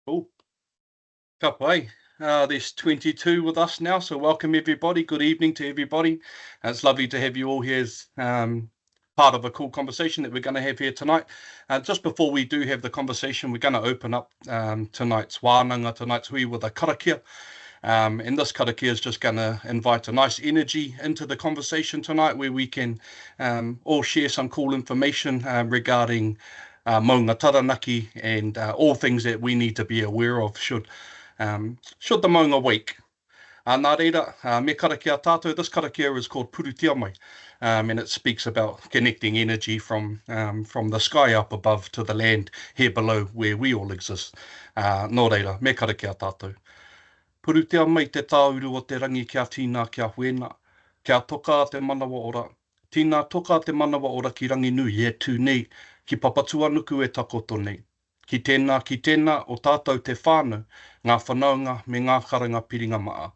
Cool. Ka pai. There's 22 with us now, so welcome everybody. Good evening to everybody. It's lovely to have you all here as part of a cool conversation that we're going to have here tonight. Just before we do have the conversation, we're going to open up tonight's wānanga, tonight's hui with a karakia. And this karakia is just going to invite a nice energy into the conversation tonight where we can all share some cool information regarding Mounga Taranaki and all things that we need to be aware of should the Mounga wake. Nā reira, me karakia tātou, this karakia is called Purutia Mai, and it speaks about connecting energy from the sky up above to the land here below where we all exist. Nā reira, me karakia tātou. Purutia mai te tāuru o te rangi kia tīnā kia huena, kia toka te manawa ora. Tīnā toka te manawa ora ki rangi nui e tū nei, ki papatua nuku e takoto nei. Ki tēnā o tātou te whānau, ngā whanaunga me ngā karanga piringa maa.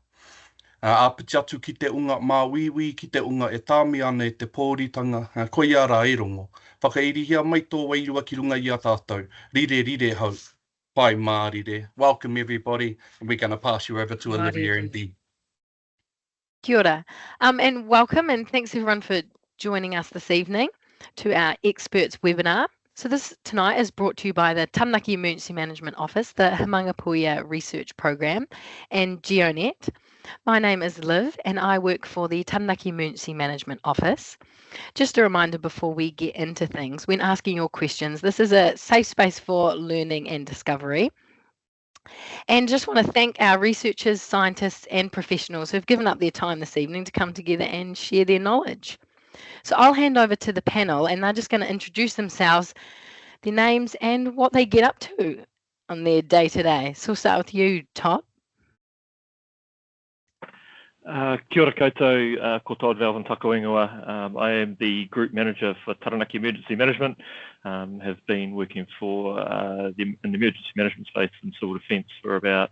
Āpiti atu ki te unga māwiwi, ki te unga e tāmi ana e te pōritanga, koi ara e rongo. Whakairihia mai tō wairua ki runga i a tātou. Rire hau. Pai mārire. Welcome everybody. And we're going to pass you over to Olivia and Dee. Kia ora. And welcome and thanks everyone for joining us this evening to our experts webinar. So this tonight is brought to you by the Taranaki Emergency Management Office, the Himangapuia Research Program and GeoNet. My name is Liv and I work for the Taranaki Emergency Management Office. Just a reminder before we get into things, when asking your questions, this is a safe space for learning and discovery. And just want to thank our researchers, scientists and professionals who've given up their time this evening to come together and share their knowledge. So I'll hand over to the panel and they're just going to introduce themselves, their names and what they get up to on their day-to-day. So we'll start with you, Todd. Kia ora koutou, ko Todd Valvin Takoingoa. I am the Group Manager for Taranaki Emergency Management. Have been working for in the emergency management space in civil defence for about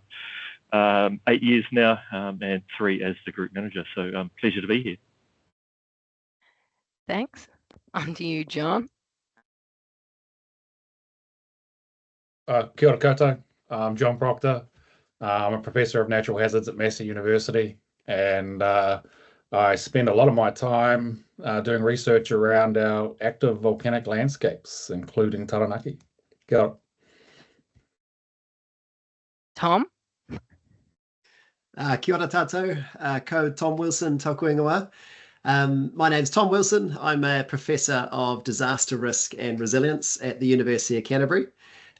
8 years now, and 3 as the Group Manager. So pleasure to be here. Thanks. On to you, John. Kia ora koutou. I'm John Proctor. I'm a Professor of Natural Hazards at Massey University. And I spend a lot of my time doing research around our active volcanic landscapes, including Taranaki. Kia ora. Tom? Kia ora tātou, ko Tom Wilson tōku ingoa. My name's Tom Wilson. I'm a Professor of Disaster Risk and Resilience at the University of Canterbury.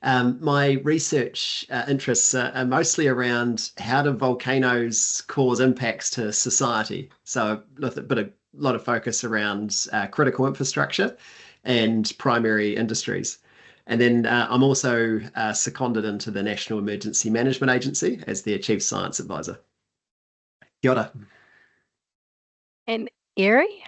My research interests are mostly around how do volcanoes cause impacts to society. So a lot of focus around critical infrastructure and primary industries. And then I'm also seconded into the National Emergency Management Agency as their Chief Science Advisor. Kia ora. And Erie?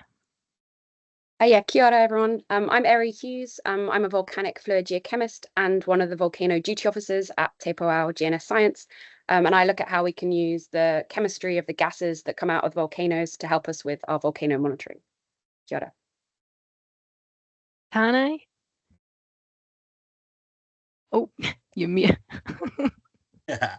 Yeah, kia ora everyone. I'm Erie Hughes. I'm a volcanic fluid geochemist and one of the volcano duty officers at Te Pouao GNS Science. And I look at how we can use the chemistry of the gases that come out of volcanoes to help us with our volcano monitoring. Kia ora. Tane? Oh, you're mute. Yeah.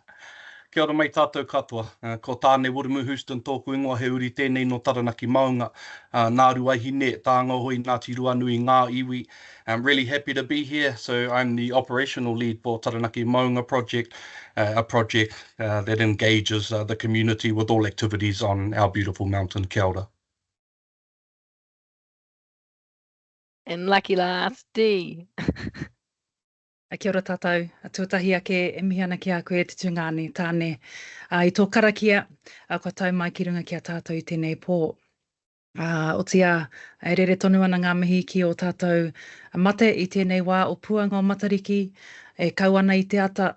Kia ora mai tātou katoa. Ko tāne Wurimu Houston tōku ingoa he uri tēnei no Taranaki Mounga. Nā ruahine, tānga hoi, ngā tirua nui, ngā iwi. I'm really happy to be here. So I'm the operational lead for Taranaki Mounga project, a project that engages the community with all activities on our beautiful mountain. Kia ora. And lucky last, Dee. Kia ora tātou, a tuatahi ake e mihi ana ki a koe te tungane tāne. I tō karakia, kua tau mai ki runga ki a tātou i tēnei pō. O tia, e rere tonu ana ngā mihi ki o tātou mate i tēnei wā o puanga o Matariki, e kau ana i te ata,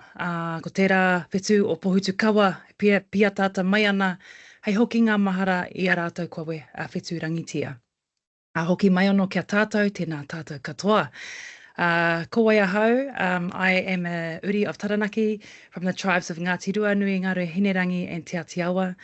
ko tērā whetū o pohutu kawa, pia tāta mai ana, hei hoki ngā mahara i a rātou koe a whetū rangitia. Hoki mai anō kia tātou, tēnā tātou katoa. Ko wai ahau, I am a uri of Taranaki from the tribes of Ngāti Ruanui, Ngāre Hinerangi and Te Atiawa.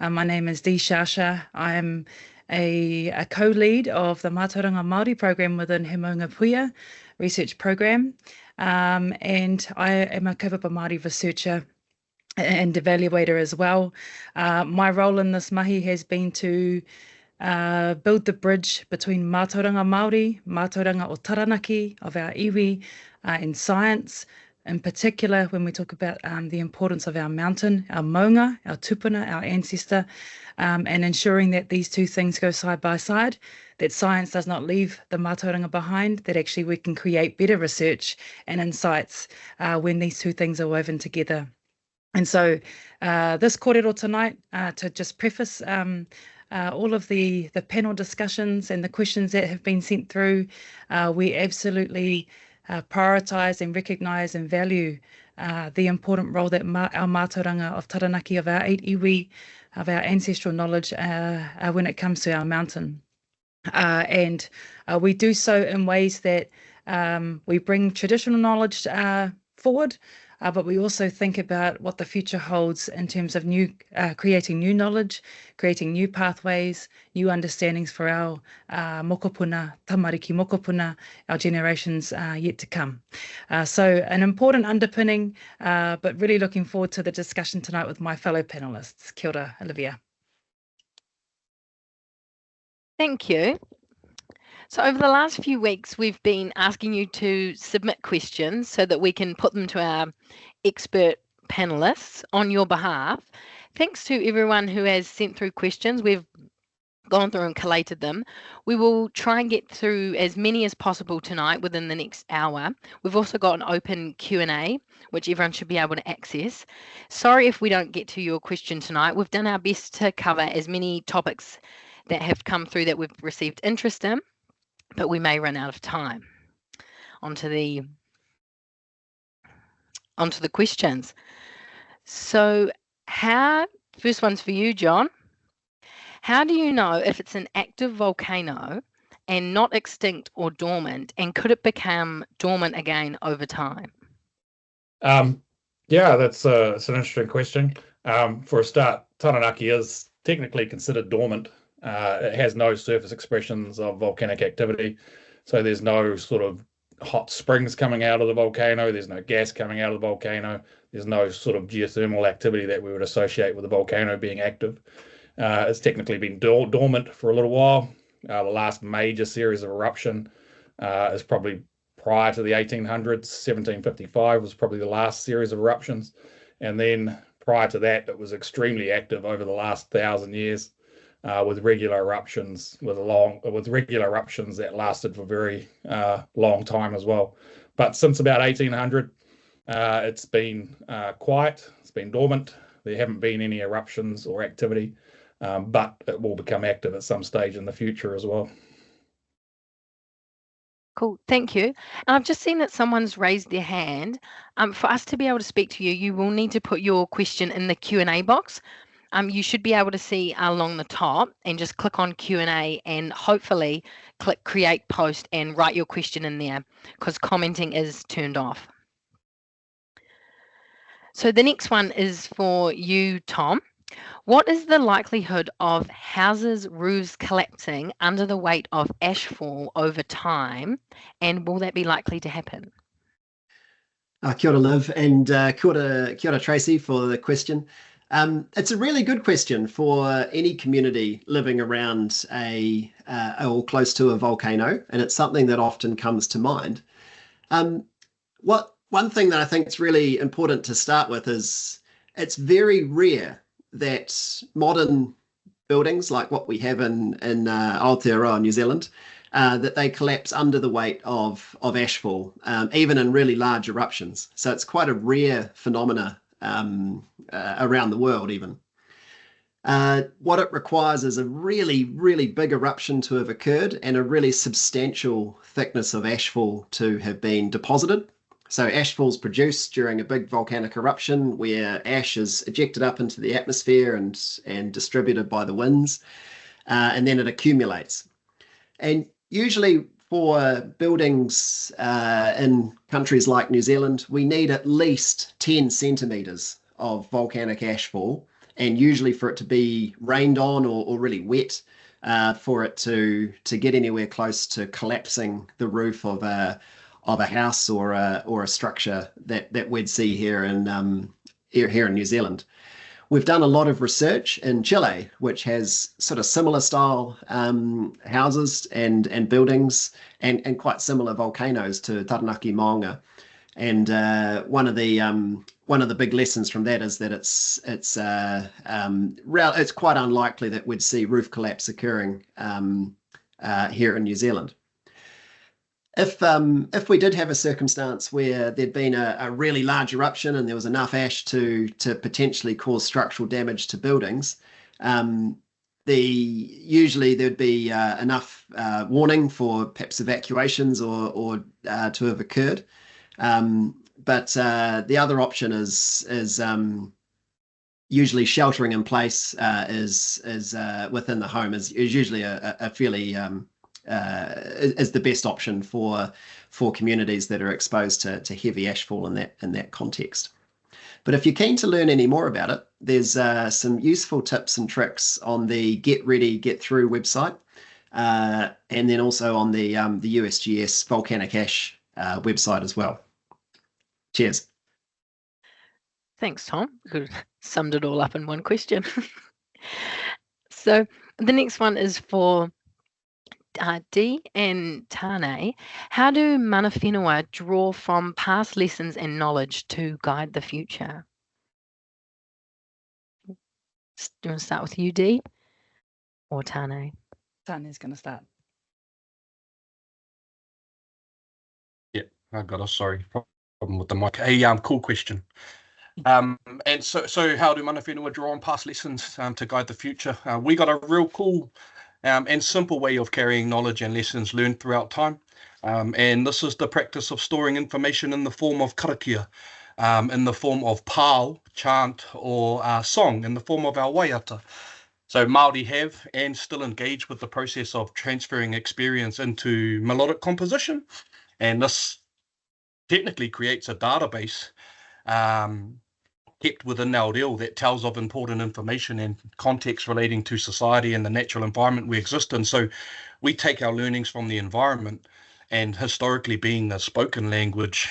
My name is Dee Shasha. I am a co-lead of the Mātauranga Māori program within He Mounga Puia research program. and I am a kaupapa Māori researcher and evaluator as well. My role in this mahi has been to build the bridge between mātauranga Māori, mātauranga o Taranaki, of our iwi, and science. In particular, when we talk about the importance of our mountain, our Mounga, our tupuna, our ancestor, and ensuring that these two things go side by side, that science does not leave the mātauranga behind, that actually we can create better research and insights when these two things are woven together. And so this kōrero tonight, to just preface all of the panel discussions and the questions that have been sent through, we absolutely prioritise and recognise and value the important role that our mātauranga of Taranaki, of our 8 iwi, of our ancestral knowledge when it comes to our mountain. And we do so in ways that we bring traditional knowledge forward, but we also think about what the future holds in terms of creating new knowledge, creating new pathways, new understandings for our mokopuna, tamariki mokopuna, our generations yet to come. So an important underpinning, but really looking forward to the discussion tonight with my fellow panelists. Kia ora, Olivia. Thank you. So over the last few weeks, we've been asking you to submit questions so that we can put them to our expert panelists on your behalf. Thanks to everyone who has sent through questions. We've gone through and collated them. We will try and get through as many as possible tonight within the next hour. We've also got an open Q&A, which everyone should be able to access. Sorry if we don't get to your question tonight. We've done our best to cover as many topics that have come through that we've received interest in, but we may run out of time. Onto the questions. So first one's for you, John. How do you know if it's an active volcano and not extinct or dormant, and could it become dormant again over time? Yeah, it's an interesting question. For a start, Taranaki is technically considered dormant. It has no surface expressions of volcanic activity, so there's no sort of hot springs coming out of the volcano, there's no gas coming out of the volcano, there's no sort of geothermal activity that we would associate with the volcano being active. It's technically been dormant for a little while. The last major series of eruption is probably prior to the 1800s. 1755 was probably the last series of eruptions, and then prior to that it was extremely active over the last 1,000 years. With regular eruptions, with regular eruptions that lasted for a very long time as well. But since about 1800, it's been quiet. It's been dormant. There haven't been any eruptions or activity, but it will become active at some stage in the future as well. Cool, thank you. And I've just seen that someone's raised their hand. For us to be able to speak to you, you will need to put your question in the Q&A box. You should be able to see along the top and just click on Q&A and hopefully click create post and write your question in there, because commenting is turned off. So the next one is for you, Tom. What is the likelihood of houses' roofs collapsing under the weight of ashfall over time, and will that be likely to happen? Kia ora, Liv, and kia ora, Tracy, for the question. It's a really good question for any community living around or close to a volcano, and it's something that often comes to mind. One thing that I think is really important to start with is it's very rare that modern buildings like what we have in Aotearoa, New Zealand, that they collapse under the weight of ashfall, even in really large eruptions. So it's quite a rare phenomena around the world even. What it requires is a really, really big eruption to have occurred and a really substantial thickness of ashfall to have been deposited. So ashfall is produced during a big volcanic eruption where ash is ejected up into the atmosphere and distributed by the winds, and then it accumulates. And usually for buildings in countries like New Zealand, we need at least 10 centimetres of volcanic ashfall, and usually for it to be rained on or really wet, for it to get anywhere close to collapsing the roof of a house or a structure that we'd see here in New Zealand. We've done a lot of research in Chile, which has sort of similar style houses and buildings and quite similar volcanoes to Taranaki, Mounga. And one of the big lessons from that is that it's quite unlikely that we'd see roof collapse occurring here in New Zealand. If we did have a circumstance where there'd been a really large eruption and there was enough ash to potentially cause structural damage to buildings, usually there'd be enough warning for perhaps evacuations or to have occurred. But the other option is usually sheltering in place is within the home is usually a fairly is the best option for communities that are exposed to heavy ashfall in that context. But if you're keen to learn any more about it, there's some useful tips and tricks on the Get Ready, Get Through website, and then also on the USGS volcanic ash website as well. Cheers. Thanks, Tom. You summed it all up in one question. So the next one is for Dee and Tane. How do mana whenua draw from past lessons and knowledge to guide the future? Do you want to start with you, Dee, or Tane? Tane's going to start. Yeah, I got a problem with the mic. Hey, cool question. And so how do mana whenua draw on past lessons to guide the future? We got a real cool and simple way of carrying knowledge and lessons learned throughout time. And this is the practice of storing information in the form of karakia, in the form of pao, chant, or song, in the form of our waiata. So Māori have and still engage with the process of transferring experience into melodic composition. And this technically creates a database kept within our reo that tells of important information and context relating to society and the natural environment we exist in. So we take our learnings from the environment, and historically being a spoken language,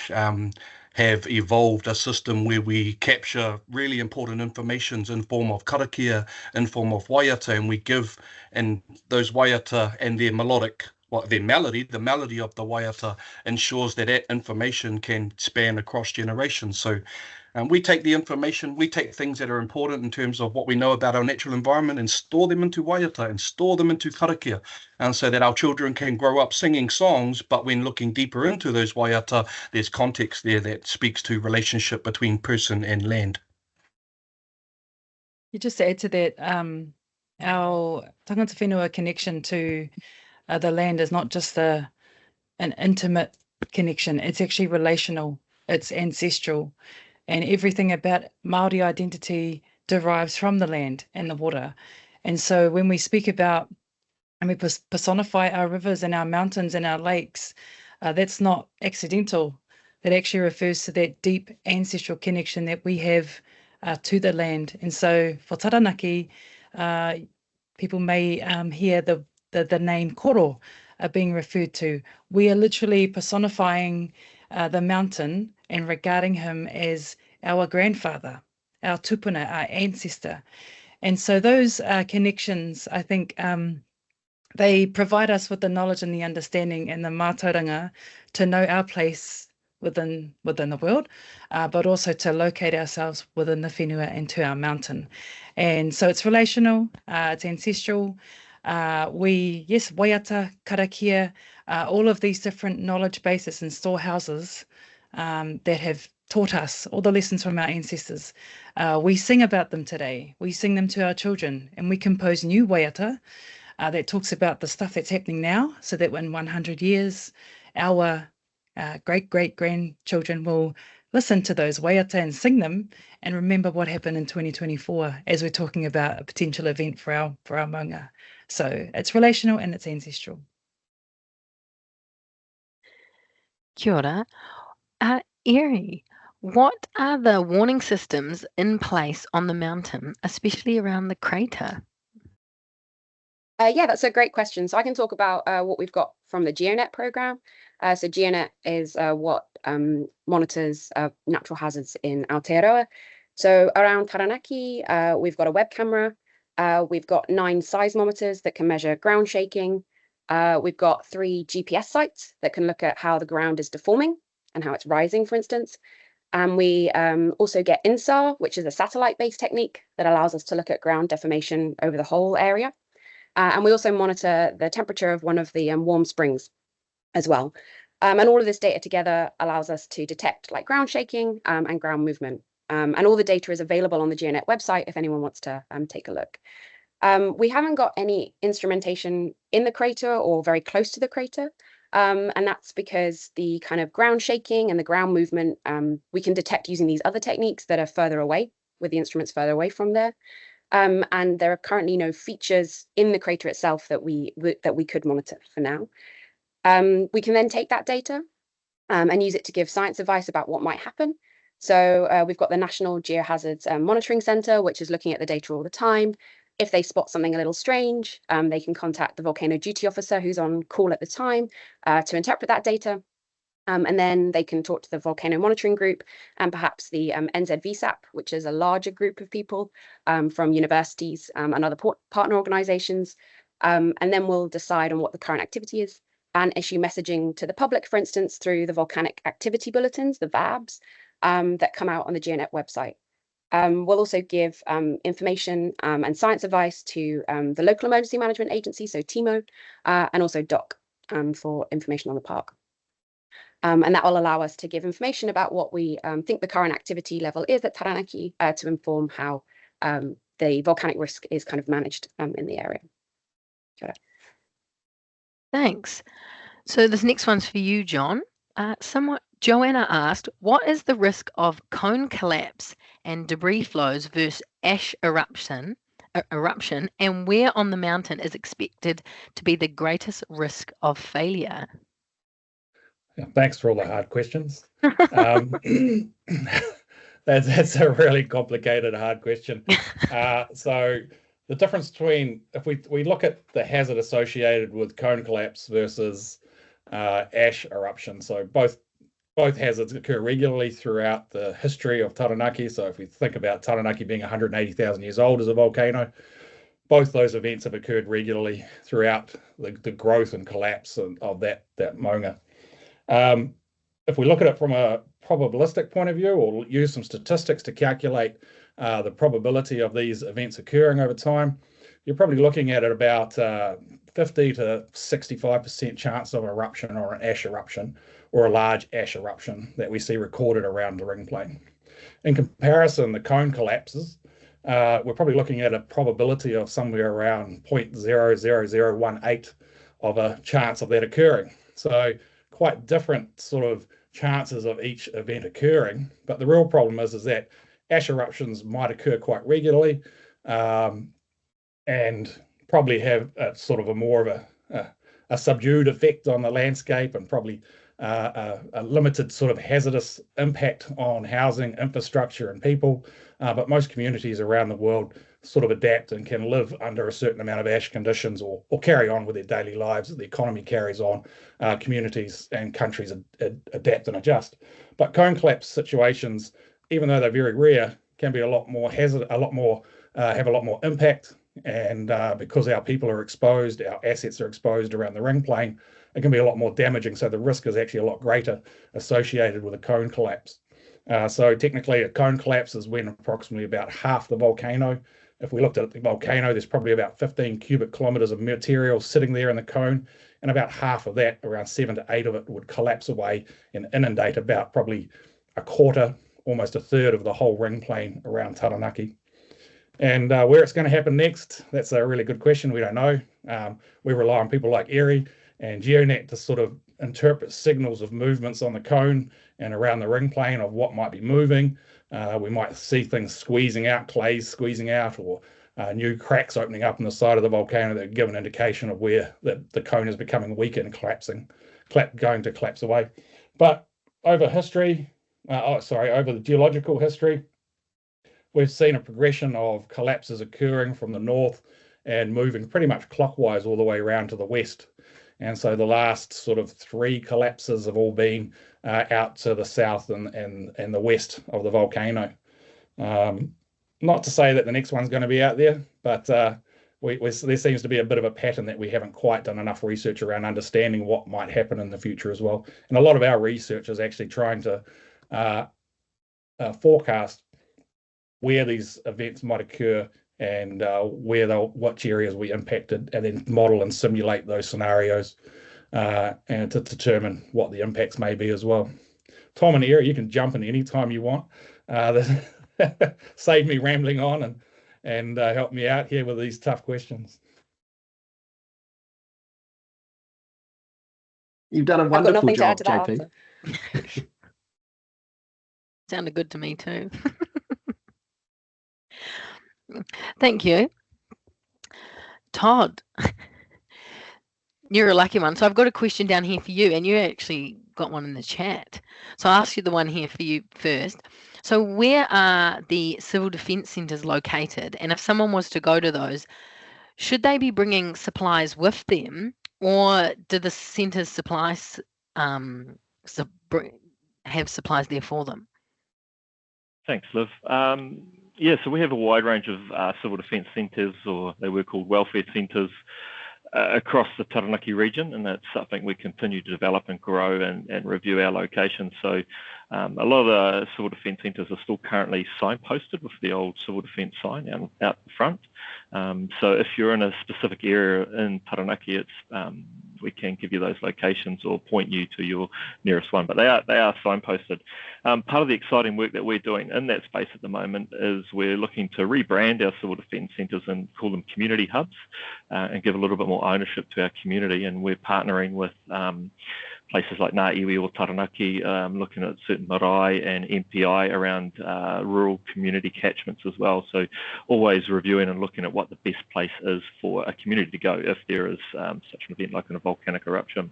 have evolved a system where we capture really important informations in form of karakia, in form of waiata, and we give, and those waiata and their melodic, their melody, the melody of the waiata ensures that information can span across generations. So we take the information, we take things that are important in terms of what we know about our natural environment and store them into waiata and store them into karakia, and so that our children can grow up singing songs, but when looking deeper into those waiata, there's context there that speaks to relationship between person and land. You just add to that, our tangata whenua connection to the land is not just an intimate connection, it's actually relational, it's ancestral. And everything about Māori identity derives from the land and the water. And so when we speak about and we personify our rivers and our mountains and our lakes, that's not accidental. That actually refers to that deep ancestral connection that we have to the land. And so for Taranaki, people may hear the name koro being referred to. We are literally personifying the mountain and regarding him as our grandfather, our tupuna, our ancestor. And so those connections, I think, they provide us with the knowledge and the understanding and the mātauranga to know our place within the world, but also to locate ourselves within the whenua and to our mountain. And so it's relational, it's ancestral. Waiata, karakia, all of these different knowledge bases and storehouses that have taught us all the lessons from our ancestors. We sing about them today. We sing them to our children, and we compose new waiata that talks about the stuff that's happening now, so that in 100 years, our great-great-grandchildren will listen to those waiata and sing them and remember what happened in 2024 as we're talking about a potential event for our Mounga. So it's relational and it's ancestral. Kia ora. Erie, what are the warning systems in place on the mountain, especially around the crater? Yeah, that's a great question. So I can talk about what we've got from the GeoNet program. So GeoNet is what monitors natural hazards in Aotearoa. So around Taranaki, we've got a web camera. We've got 9 seismometers that can measure ground shaking. We've got 3 GPS sites that can look at how the ground is deforming and how it's rising, for instance. And we also get INSAR, which is a satellite-based technique that allows us to look at ground deformation over the whole area. And we also monitor the temperature of one of the warm springs as well. And all of this data together allows us to detect like ground shaking and ground movement. And all the data is available on the GeoNet website if anyone wants to take a look. We haven't got any instrumentation in the crater or very close to the crater. And that's because the kind of ground shaking and the ground movement we can detect using these other techniques that are further away, with the instruments further away from there. And there are currently no features in the crater itself that we could monitor for now. We can then take that data and use it to give science advice about what might happen. So we've got the National Geohazards Monitoring Centre, which is looking at the data all the time. If they spot something a little strange, they can contact the volcano duty officer who's on call at the time to interpret that data. And then they can talk to the volcano monitoring group and perhaps the NZVSAP, which is a larger group of people from universities and other partner organisations. And then we'll decide on what the current activity is and issue messaging to the public, for instance, through the volcanic activity bulletins, the VABs, that come out on the GeoNet website. We'll also give information and science advice to the local emergency management agency, so TEMO, and also DOC for information on the park. And that will allow us to give information about what we think the current activity level is at Taranaki to inform how the volcanic risk is kind of managed in the area. Thanks. So this next one's for you, John. Joanna asked, what is the risk of cone collapse and debris flows versus ash eruption, and where on the mountain is expected to be the greatest risk of failure? Yeah, thanks for all the hard questions. That's a really complicated, hard question. So the difference between, if we look at the hazard associated with cone collapse versus ash eruption, so both hazards occur regularly throughout the history of Taranaki. So if we think about Taranaki being 180,000 years old as a volcano, both those events have occurred regularly throughout the growth and collapse of that Mounga. If we look at it from a probabilistic point of view, or use some statistics to calculate the probability of these events occurring over time, you're probably looking at about 50 to 65% chance of eruption or an ash eruption or a large ash eruption that we see recorded around the ring plane. In comparison, the cone collapses, we're probably looking at a probability of somewhere around 0.00018 of a chance of that occurring. So quite different sort of chances of each event occurring. But the real problem is that ash eruptions might occur quite regularly and probably have a sort of a more of a subdued effect on the landscape and probably a limited sort of hazardous impact on housing, infrastructure and people. But most communities around the world sort of adapt and can live under a certain amount of ash conditions or carry on with their daily lives. The economy carries on, communities and countries adapt and adjust. But cone collapse situations, even though they're very rare, can be a lot more have a lot more impact. And because our people are exposed, our assets are exposed around the ring plane, it can be a lot more damaging. So the risk is actually a lot greater associated with a cone collapse. So technically a cone collapse is when approximately about half the volcano, if we looked at the volcano, there's probably about 15 cubic kilometers of material sitting there in the cone, and about half of that, around 7 to 8 of it, would collapse away and inundate about probably a quarter, almost a third of the whole ring plane around Taranaki. And where it's going to happen next, that's a really good question. We don't know. We rely on people like ERI and GeoNet to sort of interpret signals of movements on the cone and around the ring plane of what might be moving. We might see things squeezing out, clays squeezing out, or new cracks opening up on the side of the volcano that give an indication of where the cone is becoming weaker and going to collapse away. But over history, over the geological history, we've seen a progression of collapses occurring from the north and moving pretty much clockwise all the way around to the west. And so the last sort of 3 collapses have all been out to the south and the west of the volcano. Not to say that the next one's going to be out there, but there seems to be a bit of a pattern that we haven't quite done enough research around understanding what might happen in the future as well. And a lot of our research is actually trying to forecast where these events might occur and which areas we impacted, and then model and simulate those scenarios and to determine what the impacts may be as well. Tom and Eric, you can jump in any time you want. Save me rambling on and help me out here with these tough questions. You've done a wonderful job, JP. Sounded good to me too. Thank you. Todd, you're a lucky one. So I've got a question down here for you, and you actually got one in the chat. So I'll ask you the one here for you first. So where are the civil defence centres located? And if someone was to go to those, should they be bringing supplies with them, or do the centres supplies have supplies there for them? Thanks, Liv. Yeah, so we have a wide range of civil defence centres, or they were called welfare centres, across the Taranaki region, and that's something we continue to develop and grow and review our locations. So a lot of the civil defence centres are still currently signposted with the old civil defence sign out the front. So if you're in a specific area in Taranaki, we can give you those locations or point you to your nearest one, but they are signposted. Part of the exciting work that we're doing in that space at the moment is we're looking to rebrand our civil defence centres and call them community hubs, and give a little bit more ownership to our community. And we're partnering with places like Ngā Iwi or Taranaki, looking at certain marae and MPI around rural community catchments as well. So always reviewing and looking at what the best place is for a community to go if there is such an event like a volcanic eruption.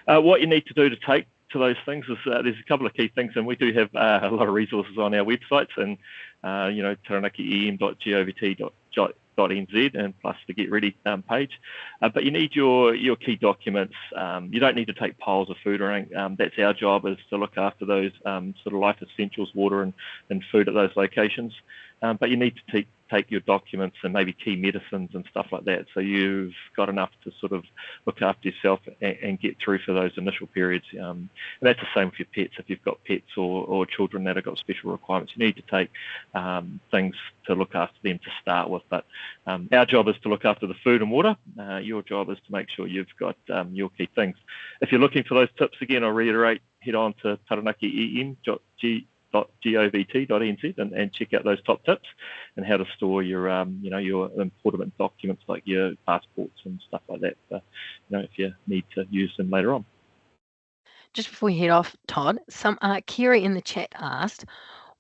What you need to do to take to those things is there's a couple of key things, and we do have a lot of resources on our websites, and taranaki.em.govt.nz, and plus the Get Ready page. But you need your key documents. You don't need to take piles of food or anything. That's our job, is to look after those sort of life essentials, water and food at those locations. But you need to take your documents and maybe key medicines and stuff like that, so you've got enough to sort of look after yourself and get through for those initial periods. And that's the same with your pets. If you've got pets or children that have got special requirements, you need to take things to look after them to start with. But our job is to look after the food and water. Your job is to make sure you've got your key things. If you're looking for those tips, again, I'll reiterate, head on to taranaki.em.govt.nz and check out those top tips and how to store your your important documents like your passports and stuff like that, if you need to use them later on. Just before we head off, Todd, Kiri in the chat asked,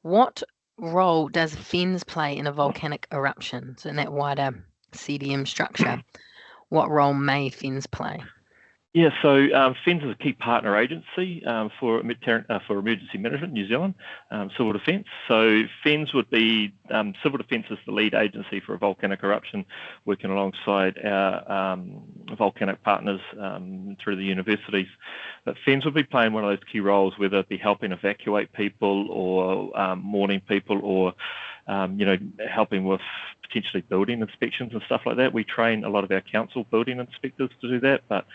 what role does FENS play in a volcanic eruption? So in that wider CDM structure, what role may FENS play? Yeah, so FENS is a key partner agency for emergency management in New Zealand, civil defence. So FENS would be, civil defence is the lead agency for a volcanic eruption, working alongside our volcanic partners through the universities. But FENS would be playing one of those key roles, whether it be helping evacuate people or mourning people, or helping with potentially building inspections and stuff like that. We train a lot of our council building inspectors to do that, but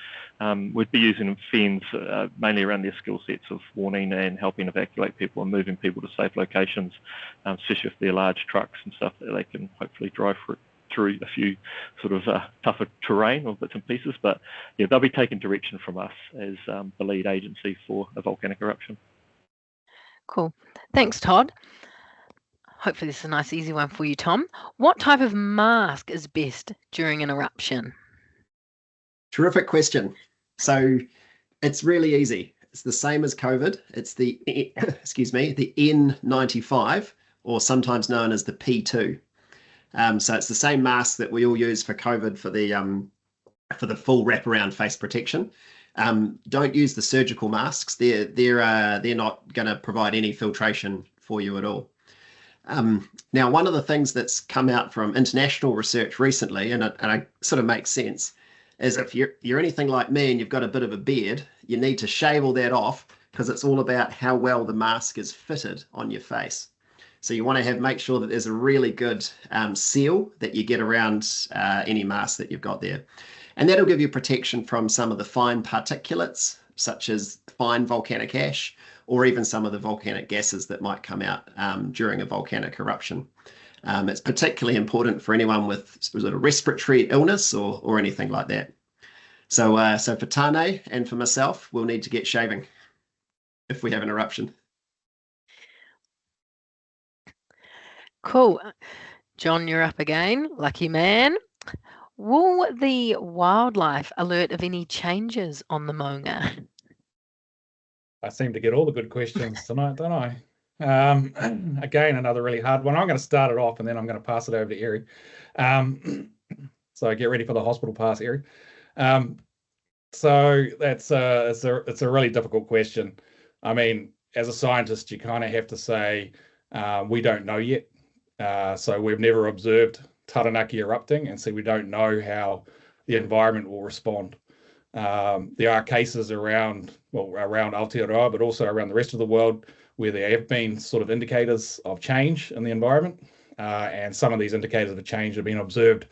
we'd be using FENS mainly around their skill sets of warning and helping evacuate people and moving people to safe locations, especially if they're large trucks and stuff that they can hopefully drive through a few sort of tougher terrain or bits and pieces. But yeah, they'll be taking direction from us as the lead agency for a volcanic eruption. Cool. Thanks, Todd. Hopefully this is a nice easy one for you, Tom. What type of mask is best during an eruption? Terrific question. So it's really easy. It's the same as COVID. It's the the N95, or sometimes known as the P2. So it's the same mask that we all use for COVID for the full wraparound face protection. Don't use the surgical masks. They're not going to provide any filtration for you at all. Now, one of the things that's come out from international research recently, and it sort of makes sense, is if you're anything like me and you've got a bit of a beard, you need to shave all that off, because it's all about how well the mask is fitted on your face. So you want to make sure that there's a really good seal that you get around any mask that you've got there. And that'll give you protection from some of the fine particulates, such as fine volcanic ash, or even some of the volcanic gases that might come out during a volcanic eruption. It's particularly important for anyone with sort of respiratory illness or anything like that. So for Tane and for myself, we'll need to get shaving if we have an eruption. Cool. John, you're up again. Lucky man. Will the wildlife alert of any changes on the Mounga? I seem to get all the good questions tonight, don't I? Again, another really hard one. I'm going to start it off and then I'm going to pass it over to Eri. So get ready for the hospital pass, Eri. So it's a really difficult question. I mean, as a scientist, you kind of have to say we don't know yet. So we've never observed Taranaki erupting, and so we don't know how the environment will respond. There are cases around Aotearoa, but also around the rest of the world where there have been sort of indicators of change in the environment, and some of these indicators of change have been observed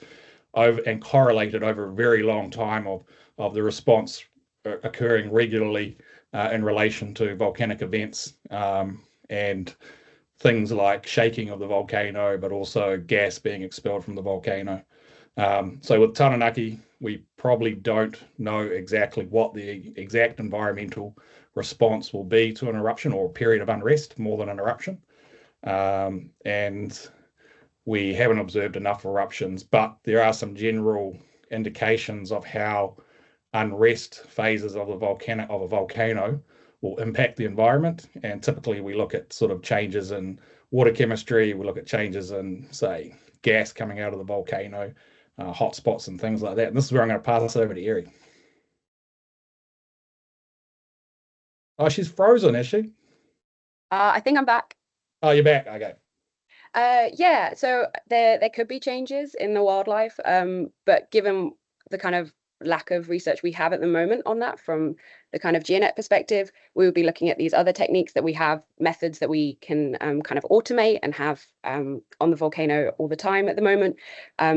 over and correlated over a very long time of the response occurring regularly in relation to volcanic events and things like shaking of the volcano, but also gas being expelled from the volcano. So with Taranaki, we probably don't know exactly what the exact environmental response will be to an eruption or a period of unrest more than an eruption. And we haven't observed enough eruptions, but there are some general indications of how unrest phases of a volcano will impact the environment. And typically we look at sort of changes in water chemistry, we look at changes in, say, gas coming out of the volcano, hotspots and things like that. And this is where I'm going to pass over to Eri. Oh, she's frozen, is she? I think I'm back. Oh, you're back. Okay. Yeah, so there could be changes in the wildlife, but given the kind of lack of research we have at the moment on that from the kind of GeoNet perspective, we would be looking at these other techniques that we have, methods that we can kind of automate and have on the volcano all the time at the moment.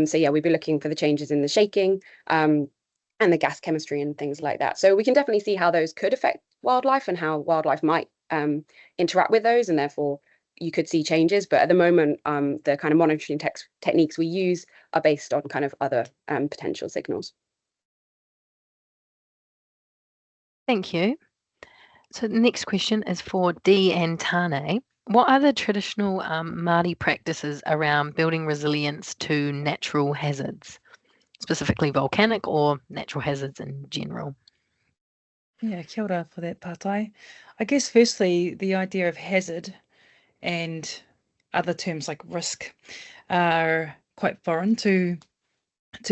So yeah, we'd be looking for the changes in the shaking and the gas chemistry and things like that. So we can definitely see how those could affect wildlife and how wildlife might interact with those, and therefore you could see changes. But at the moment, the kind of monitoring techniques we use are based on kind of other potential signals. Thank you. So the next question is for Dee and Tane. What are the traditional Māori practices around building resilience to natural hazards, specifically volcanic or natural hazards in general? Yeah, kia ora for that, Pātai. I guess firstly, the idea of hazard and other terms like risk are quite foreign to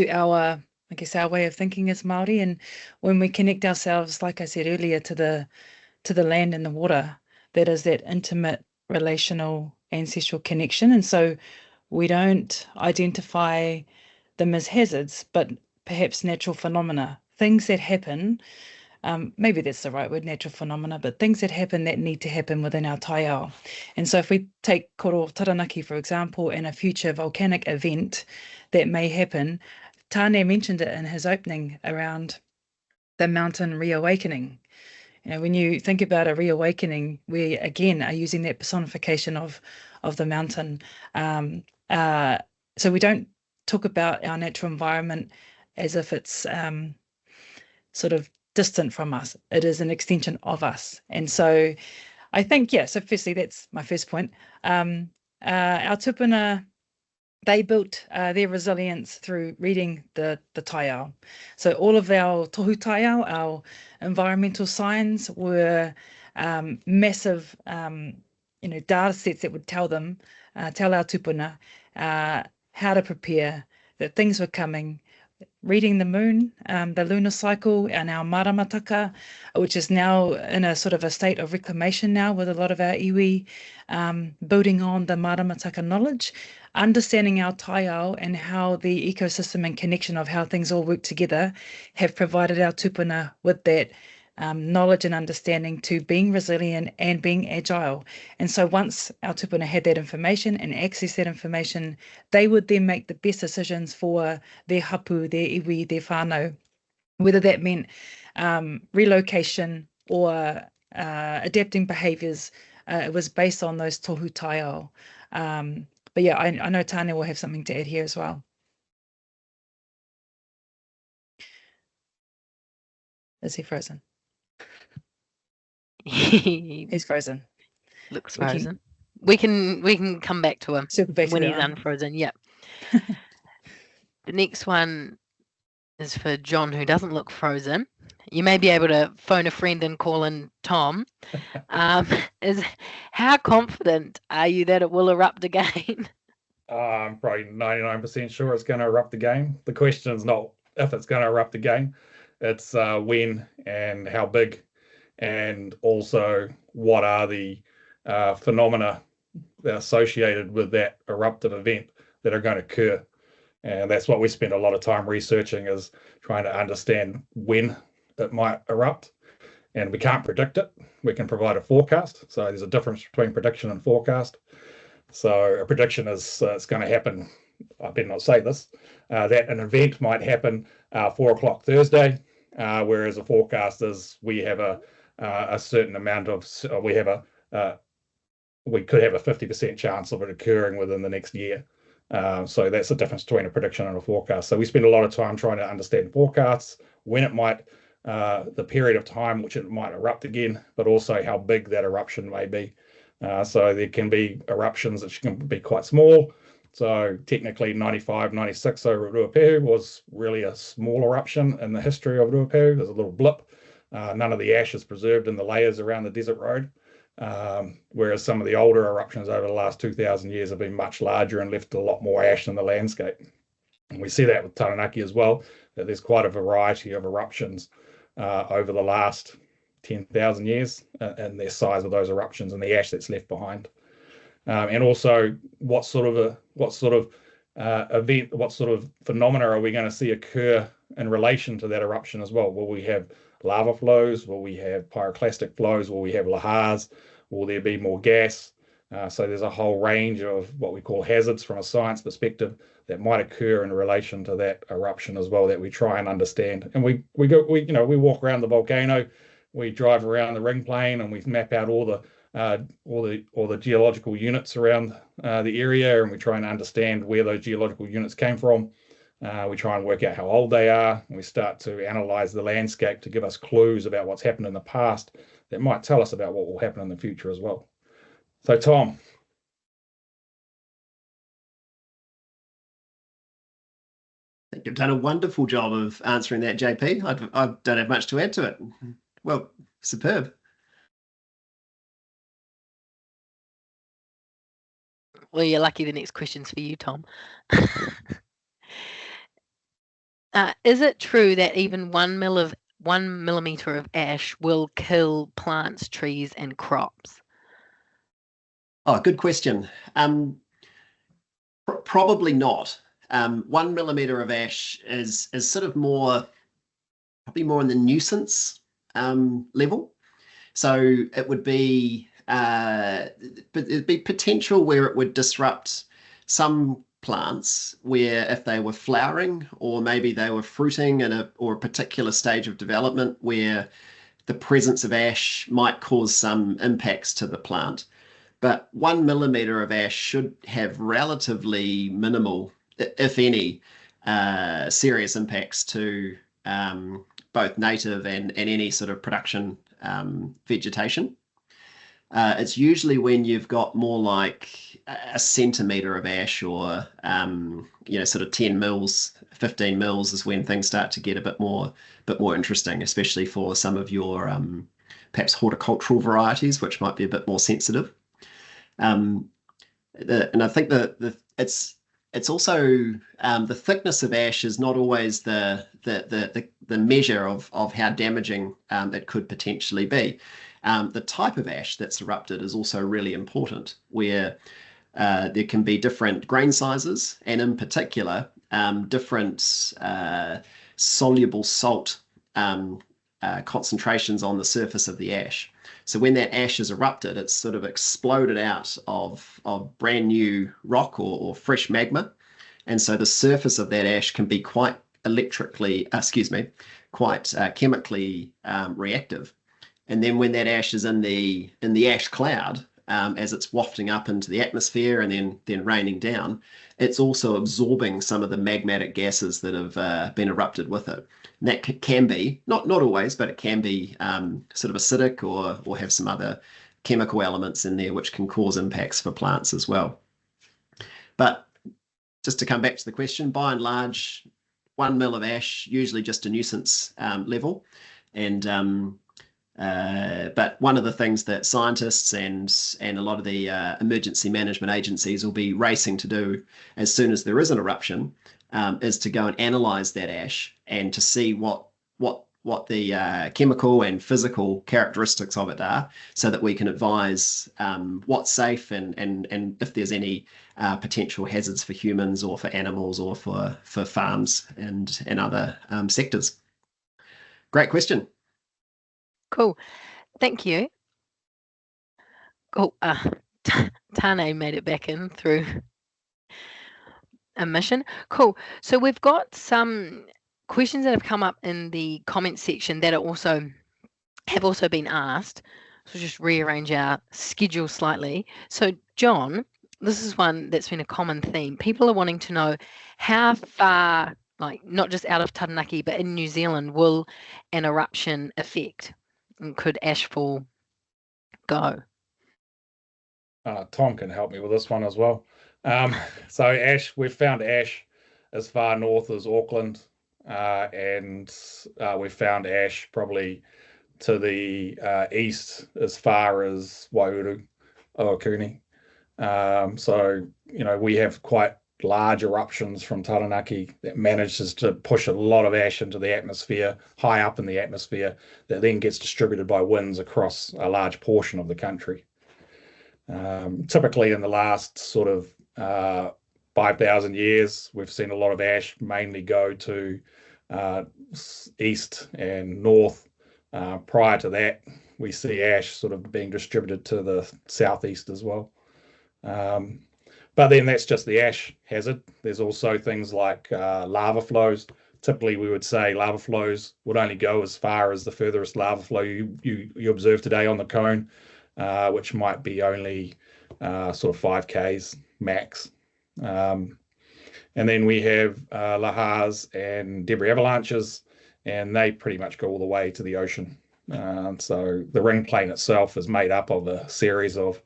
our, I guess, our way of thinking as Māori. And when we connect ourselves, like I said earlier, to the land and the water, that is that intimate relational ancestral connection. And so we don't identify them as hazards, but perhaps natural phenomena, things that happen. Maybe that's the right word, natural phenomena, but things that happen that need to happen within our taiao. And so if we take Koro Taranaki, for example, and a future volcanic event that may happen, Tane mentioned it in his opening around the mountain reawakening. You know, when you think about a reawakening, we again are using that personification of the mountain. So we don't talk about our natural environment as if it's sort of distant from us. It is an extension of us. And so I think, yeah, so firstly, that's my first point. Our tupuna, they built their resilience through reading the taiao. So all of our tohu taiao, our environmental signs, were massive, data sets that would tell them, tell our tupuna how to prepare, that things were coming. Reading the moon, the lunar cycle, and our maramataka, which is now in a sort of a state of reclamation now with a lot of our iwi building on the maramataka knowledge. understanding our taiao and how the ecosystem and connection of how things all work together have provided our tupuna with that knowledge and understanding to being resilient and being agile. And so once our tupuna had that information and access that information, they would then make the best decisions for their hapu, their iwi, their whānau, whether that meant relocation or adapting behaviours. It was based on those tohu taiao. But yeah, I know Tane will have something to add here as well. Is he frozen? He's frozen. Looks frozen. We can come back to him when he's unfrozen. Yep. The next one is for John, who doesn't look frozen. You may be able to phone a friend and call in Tom. Is how confident are you that it will erupt again? I'm probably 99% sure it's going to erupt again. The question is not if it's going to erupt again, it's when and how big, and also what are the phenomena that are associated with that eruptive event that are going to occur. And that's what we spend a lot of time researching, is trying to understand when it might erupt. And we can't predict it. We can provide a forecast. So there's a difference between prediction and forecast. So a prediction is it's going to happen, I better not say this, that an event might happen 4 o'clock Thursday, whereas a forecast is we have a certain amount of, we could have a 50% chance of it occurring within the next year. So that's the difference between a prediction and a forecast. So we spend a lot of time trying to understand forecasts, when it might, the period of time which it might erupt again, but also how big that eruption may be. So there can be eruptions that can be quite small. So technically 95, 96 over Ruapehu was really a small eruption in the history of Ruapehu. There's a little blip. None of the ash is preserved in the layers around the desert road. Whereas some of the older eruptions over the last 2,000 years have been much larger and left a lot more ash in the landscape. And we see that with Taranaki as well, that there's quite a variety of eruptions over the last 10,000 years and the size of those eruptions and the ash that's left behind. And also what sort of event, what sort of phenomena are we going to see occur in relation to that eruption as well? Will we have lava flows? Will we have pyroclastic flows? Will we have lahars? Will there be more gas? So there's a whole range of what we call hazards from a science perspective that might occur in relation to that eruption as well, that we try and understand. And we walk around the volcano, we drive around the ring plane, and we map out all the geological units around the area, and we try and understand where those geological units came from. We try and work out how old they are, and we start to analyze the landscape to give us clues about what's happened in the past that might tell us about what will happen in the future as well. So, Tom. I think you've done a wonderful job of answering that, JP. I don't have much to add to it. Well, superb. Well, you're lucky the next question's for you, Tom. Is it true that even 1 millimeter of ash will kill plants, trees, and crops? Oh, good question. Probably not. 1 millimeter of ash is sort of probably more in the nuisance level. So it would be, but it'd be potential where it would disrupt some plants, where if they were flowering or maybe they were fruiting or a particular stage of development, where the presence of ash might cause some impacts to the plant. But 1 millimeter of ash should have relatively minimal, if any, serious impacts to both native and any sort of production vegetation. It's usually when you've got more like a centimetre of ash or, sort of 10 mils, 15 mils is when things start to get a bit more interesting, especially for some of your perhaps horticultural varieties, which might be a bit more sensitive. And I think that it's also the thickness of ash is not always the measure of how damaging it could potentially be. The type of ash that's erupted is also really important, where there can be different grain sizes, and in particular, different soluble salt concentrations on the surface of the ash. So when that ash is erupted, it's sort of exploded out of brand new rock or fresh magma. And so the surface of that ash can be quite chemically reactive. And then when that ash is in the ash cloud, as it's wafting up into the atmosphere and then raining down, it's also absorbing some of the magmatic gases that have been erupted with it. And that can be, not always, but it can be sort of acidic or have some other chemical elements in there which can cause impacts for plants as well. But just to come back to the question, by and large, 1 mil of ash, usually just a nuisance level. And but one of the things that scientists and a lot of the emergency management agencies will be racing to do as soon as there is an eruption is to go and analyze that ash and to see what the chemical and physical characteristics of it are, so that we can advise what's safe and if there's any potential hazards for humans or for animals or for farms and other sectors. Great question. Cool. Thank you. Cool. Tane made it back in through a mission. Cool. So we've got some questions that have come up in the comments section that have also been asked. So just rearrange our schedule slightly. So John, this is one that's been a common theme. People are wanting to know how far, like not just out of Taranaki, but in New Zealand, will an eruption affect? And could ashfall go? Tom can help me with this one as well. So ash, we've found ash as far north as Auckland, and we've found ash probably to the east as far as Waihuru, Ohakuni. So, we have quite large eruptions from Taranaki that manages to push a lot of ash into the atmosphere, high up in the atmosphere, that then gets distributed by winds across a large portion of the country. Typically in the last sort of 5,000 years, we've seen a lot of ash mainly go to east and north. Prior to that, we see ash sort of being distributed to the southeast as well. But then that's just the ash hazard. There's also things like lava flows. Typically, we would say lava flows would only go as far as the furthest lava flow you observe today on the cone, which might be only sort of 5 k's max. And then we have lahars and debris avalanches, and they pretty much go all the way to the ocean. So the ring plane itself is made up of a series of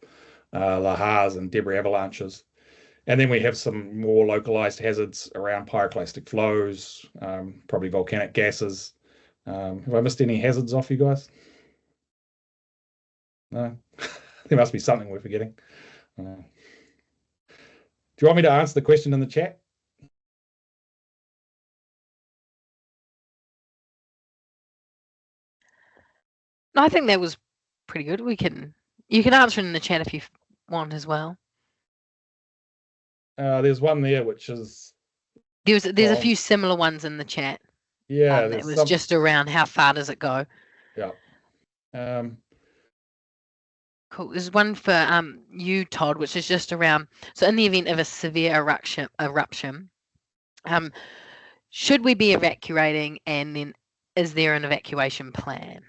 lahars and debris avalanches. And then we have some more localized hazards around pyroclastic flows, probably volcanic gases. Have I missed any hazards off you guys? No? There must be something we're forgetting. Do you want me to answer the question in the chat? No, I think that was pretty good. You can answer it in the chat if you want as well. There's one there which is there's a few similar ones in the chat. Yeah, it was just around how far does it go. Yeah. Cool. There's one for you, Todd, which is just around. So in the event of a severe eruption, should we be evacuating, and then is there an evacuation plan?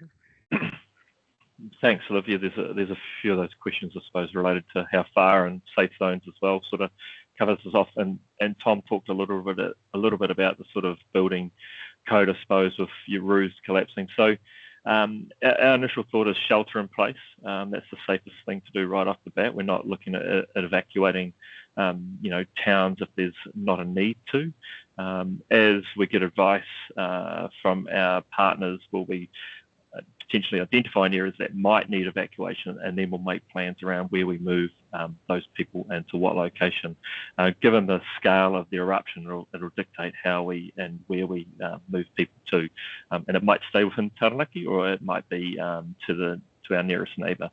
Thanks, Olivia. There's a few of those questions, I suppose, related to how far and safe zones as well. Sort of covers us off, and Tom talked a little bit about the sort of building code, I suppose, with your roofs collapsing. So our initial thought is shelter in place. That's the safest thing to do right off the bat. We're not looking at evacuating, towns if there's not a need to. As we get advice from our partners, we'll be potentially identifying areas that might need evacuation, and then we'll make plans around where we move those people and to what location. Given the scale of the eruption, it'll dictate how we and where we move people to, and it might stay within Taranaki, or it might be to to our nearest neighbour.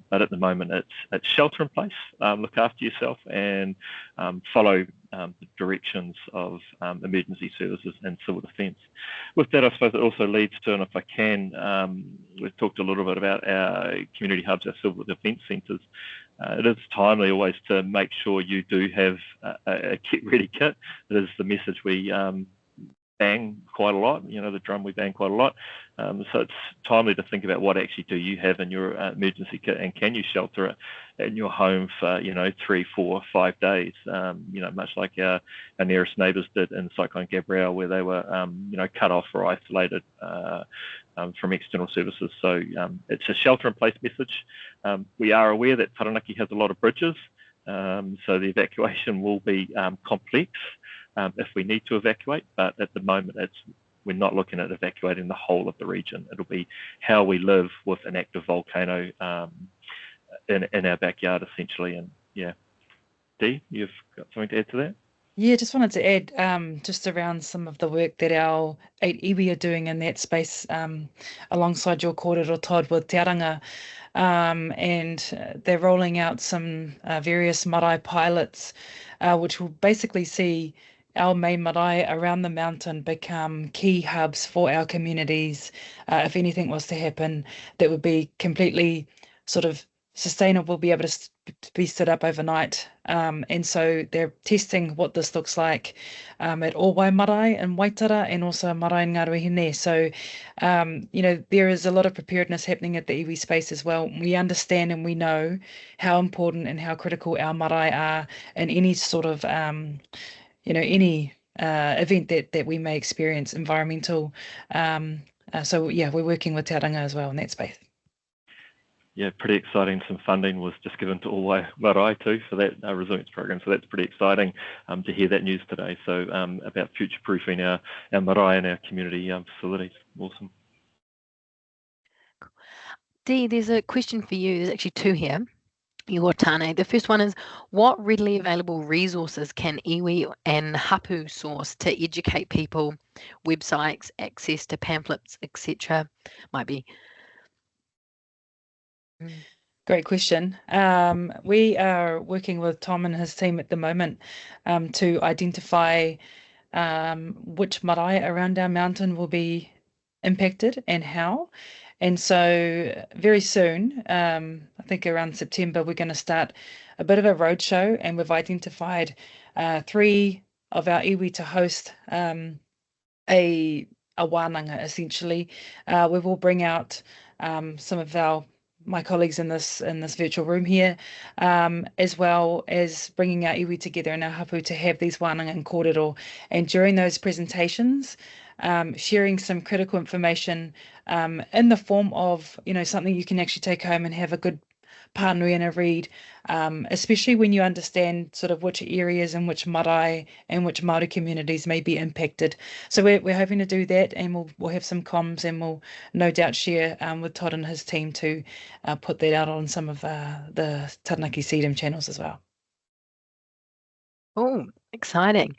But at the moment, it's shelter in place, look after yourself, and follow the directions of emergency services and civil defence. With that, I suppose it also leads to, and if I can, we've talked a little bit about our community hubs, our civil defence centres. It is timely always to make sure you do have a get-ready kit. It is the message we bang quite a lot, the drum we bang quite a lot. So it's timely to think about what actually do you have in your emergency kit, and can you shelter it in your home for 3, 4, 5 days, much like our nearest neighbours did in Cyclone Gabrielle, where they were cut off or isolated from external services. So it's a shelter in place message. We are aware that Taranaki has a lot of bridges, so the evacuation will be complex if we need to evacuate, but at the moment we're not looking at evacuating the whole of the region. It'll be how we live with an active volcano in our backyard, essentially. And yeah, Dee, you've got something to add to that? Yeah, just wanted to add just around some of the work that our 8 iwi are doing in that space alongside your kōrero, Todd, with Te Aranga. And they're rolling out some various marae pilots, which will basically see our main marae around the mountain become key hubs for our communities. If anything was to happen, that would be completely sort of sustainable, be able to be stood up overnight. And so they're testing what this looks like at Owai Marae in Waitara, and also Marae in Ngaruahine. So, there is a lot of preparedness happening at the iwi space as well. We understand and we know how important and how critical our marae are in any sort of any event that we may experience, environmental. So yeah, we're working with Te Aranga as well in that space. Yeah, pretty exciting. Some funding was just given to Owai Marae too for that resilience program. So that's pretty exciting to hear that news today. So about future-proofing our marae and our community facilities. Awesome. Dee, there's a question for you. There's actually two here. Your Tane. The first one is, what readily available resources can iwi and hapu source to educate people, websites, access to pamphlets, etc.? Might be. Great question. We are working with Tom and his team at the moment to identify which marae around our mountain will be impacted and how. And so very soon, I think around September, we're going to start a bit of a roadshow, and we've identified 3 of our iwi to host a wānanga, essentially. We will bring out some of my colleagues in this virtual room here, as well as bringing our iwi together in our hapu to have these wānanga and kōrero. And during those presentations, sharing some critical information in the form of, something you can actually take home and have a good pānui and a read, especially when you understand sort of which areas and which marae and which Māori communities may be impacted. So we're hoping to do that, and we'll have some comms, and we'll no doubt share with Todd and his team to put that out on some of the Taranaki CDM channels as well. Oh, exciting.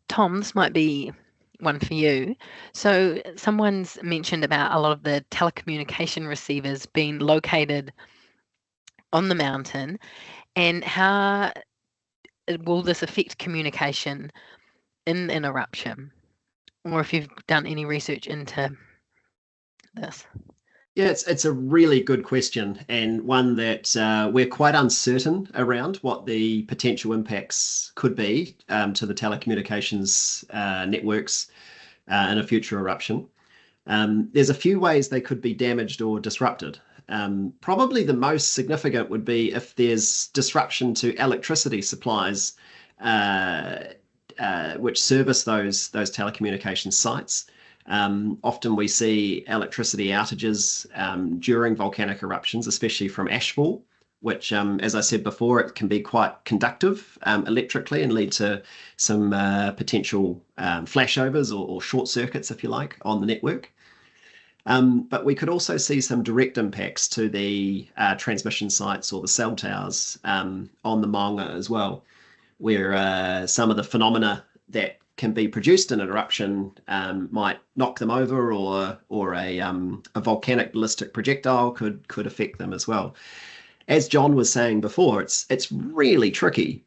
Tom, this might be one for you. So someone's mentioned about a lot of the telecommunication receivers being located on the mountain, and how will this affect communication in an eruption, or if you've done any research into this? Yeah, it's a really good question, and one that we're quite uncertain around what the potential impacts could be to the telecommunications networks in a future eruption. There's a few ways they could be damaged or disrupted. Probably the most significant would be if there's disruption to electricity supplies which service those telecommunications sites. Often we see electricity outages during volcanic eruptions, especially from ashfall, which, as I said before, it can be quite conductive electrically and lead to some potential flashovers or short circuits, if you like, on the network. But we could also see some direct impacts to the transmission sites or the cell towers on the Mounga as well, where some of the phenomena that can be produced in an eruption might knock them over, or a volcanic ballistic projectile could affect them as well. As John was saying before, it's really tricky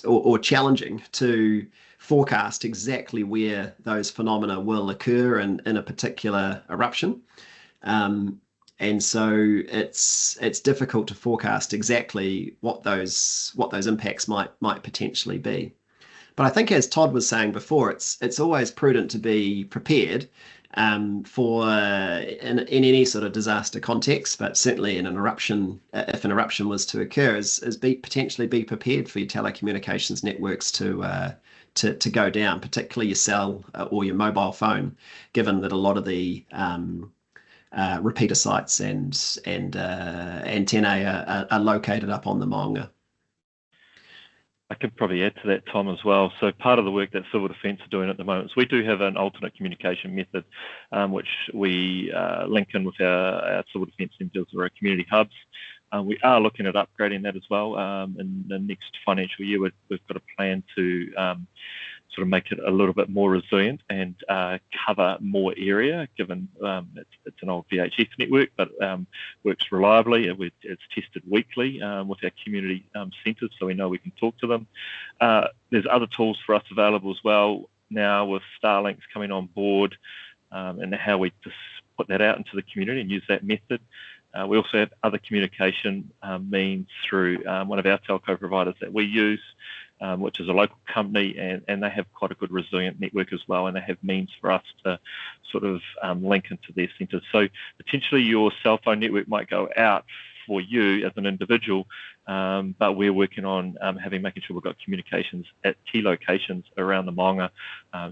or challenging to forecast exactly where those phenomena will occur in a particular eruption. And so it's difficult to forecast exactly what those impacts might potentially be. But I think, as Todd was saying before, it's always prudent to be prepared for in any sort of disaster context, but certainly in an eruption, if an eruption was to occur, potentially be prepared for your telecommunications networks to go down, particularly your cell or your mobile phone, given that a lot of the repeater sites and antennae are located up on the Mounga. I could probably add to that, Tom, as well. So part of the work that Civil Defence are doing at the moment is we do have an alternate communication method, which we link in with our Civil Defence centres or our community hubs. We are looking at upgrading that as well. In the next financial year, we've got a plan to sort of make it a little bit more resilient and cover more area, given it's an old VHF network, but works reliably. It's tested weekly with our community centres, so we know we can talk to them. There's other tools for us available as well now with Starlinks coming on board, and how we just put that out into the community and use that method. We also have other communication means through one of our telco providers that we use, which is a local company, and they have quite a good resilient network as well, and they have means for us to sort of link into their centres. So potentially your cell phone network might go out for you as an individual, but we're working on making sure we've got communications at key locations around the Mounga.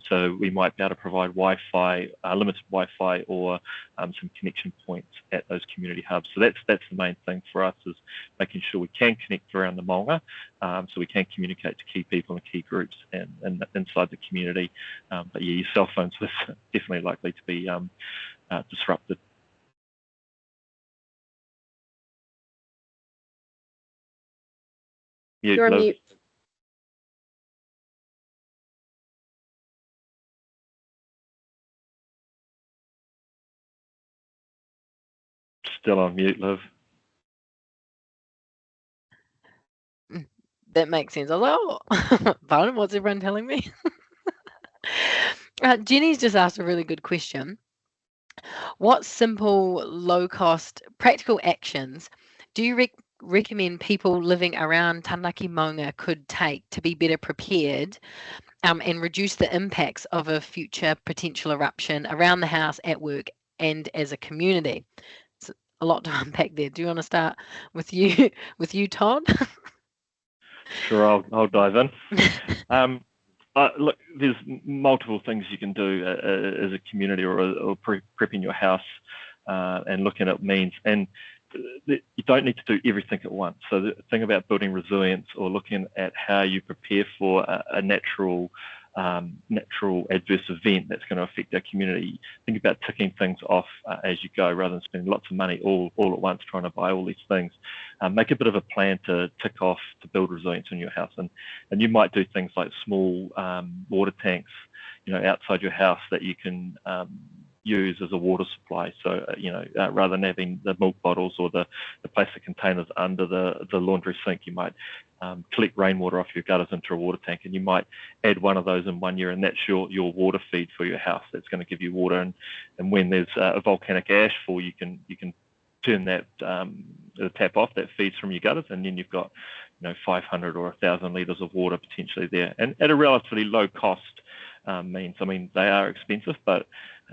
So we might be able to provide Wi-Fi, limited Wi-Fi, or some connection points at those community hubs. So that's the main thing for us, is making sure we can connect around the Mounga, so we can communicate to key people and key groups and inside the community. But yeah, your cell phones are definitely likely to be disrupted. You're on mute. Still on mute, Liv. That makes sense. I was like, oh, pardon, what's everyone telling me? Jenny's just asked a really good question. What simple, low-cost, practical actions do you recommend people living around Taranaki Mounga could take to be better prepared and reduce the impacts of a future potential eruption around the house, at work, and as a community? It's a lot to unpack there. Do you want to start with you, Todd? Sure, I'll dive in. Look, there's multiple things you can do as a community or prepping your house and looking at means. And you don't need to do everything at once. So the thing about building resilience or looking at how you prepare for a natural adverse event that's going to affect our community, think about ticking things off as you go, rather than spending lots of money all at once trying to buy all these things. Make a bit of a plan to tick off to build resilience in your house, and you might do things like small water tanks, outside your house that you can use as a water supply. So rather than having the milk bottles or the plastic containers under the laundry sink, you might collect rainwater off your gutters into a water tank, and you might add one of those in 1 year, and that's your water feed for your house. That's going to give you water, and when there's a volcanic ash fall, you can turn that the tap off that feeds from your gutters, and then you've got 500 or 1,000 litres of water potentially there, and at a relatively low cost means. I mean, they are expensive, but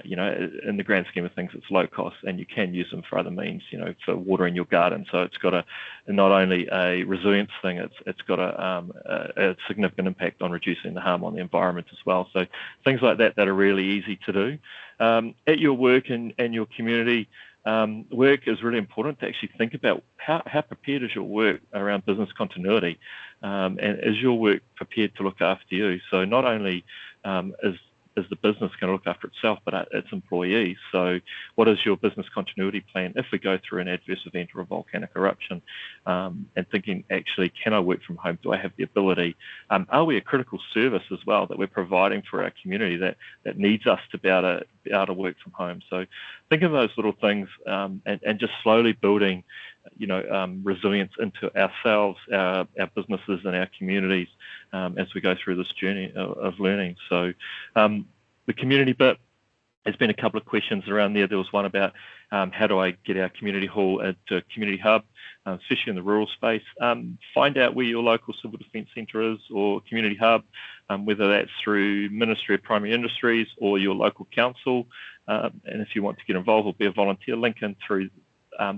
in the grand scheme of things, it's low cost, and you can use them for other means, for watering your garden. So it's got not only a resilience thing, it's got a significant impact on reducing the harm on the environment as well. So things like that are really easy to do. At your work and your community, work is really important to actually think about how prepared is your work around business continuity, and is your work prepared to look after you? So not only is is the business going to look after itself, but its employees? So what is your business continuity plan if we go through an adverse event or a volcanic eruption? And thinking, actually, can I work from home? Do I have the ability? Are we a critical service as well that we're providing for our community that needs us to be able to work from home? So think of those little things and just slowly building, resilience into ourselves, our businesses and our communities as we go through this journey of learning. So the community bit, there's been a couple of questions around there. There was one about how do I get our community hall into a community hub, especially in the rural space. Find out where your local civil defence centre is or community hub, whether that's through Ministry of Primary Industries or your local council. And if you want to get involved or be a volunteer, link in through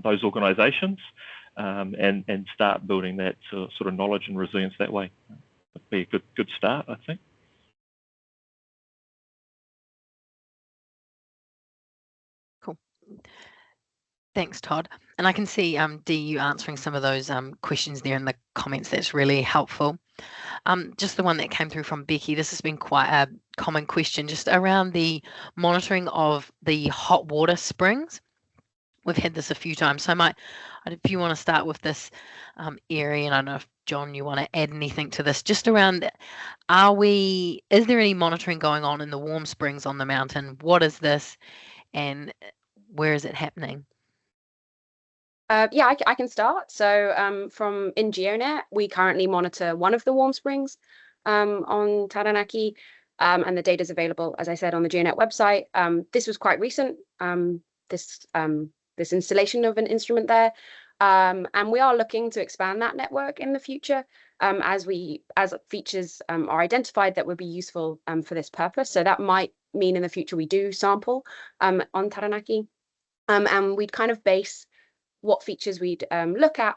those organisations and start building that sort of knowledge and resilience that way. That'd be a good start, I think. Cool. Thanks, Todd. And I can see Dee, you answering some of those questions there in the comments. That's really helpful. Just the one that came through from Becky, this has been quite a common question, just around the monitoring of the hot water springs. We've had this a few times. So if you want to start with this area, and I don't know if, John, you want to add anything to this, just around, is there any monitoring going on in the warm springs on the mountain? What is this and where is it happening? Yeah, I can start. So from in GeoNet, we currently monitor one of the warm springs on Taranaki, and the data is available, as I said, on the GeoNet website. This was quite recent, this installation of an instrument there, and we are looking to expand that network in the future as features are identified that would be useful for this purpose. So that might mean in the future we do sample on Taranaki, and we'd kind of base what features we'd look at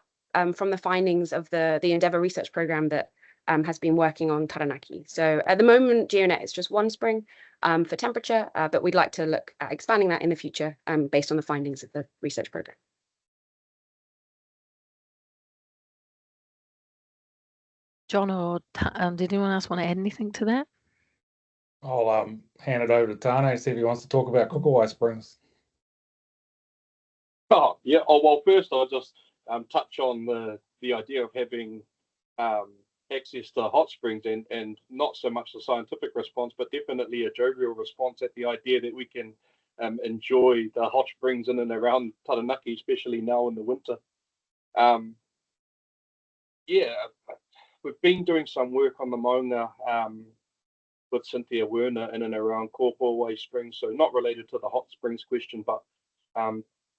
from the findings of the Endeavour research program that has been working on Taranaki. So at the moment, GeoNet is just one spring for temperature, but we'd like to look at expanding that in the future based on the findings of the research program. John or did anyone else want to add anything to that? I'll hand it over to Tane, see if he wants to talk about Kokowai Springs. Oh, yeah. Oh, well, first I'll just touch on the idea of having access to hot springs and not so much the scientific response, but definitely a jovial response at the idea that we can enjoy the hot springs in and around Taranaki, especially now in the winter. Yeah, we've been doing some work on the Mounga with Cynthia Werner in and around Kokowai Springs, so not related to the hot springs question, but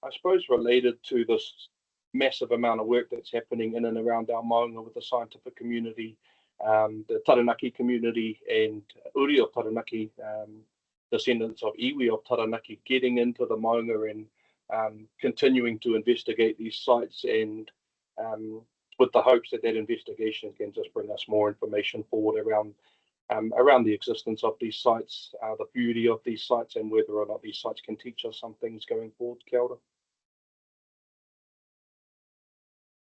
I suppose related to this massive amount of work that's happening in and around our Mounga with the scientific community, the Taranaki community, and Uri of Taranaki, descendants of iwi of Taranaki, getting into the Mounga and continuing to investigate these sites, and with the hopes that investigation can just bring us more information forward around the existence of these sites, the beauty of these sites, and whether or not these sites can teach us some things going forward. Kia ora.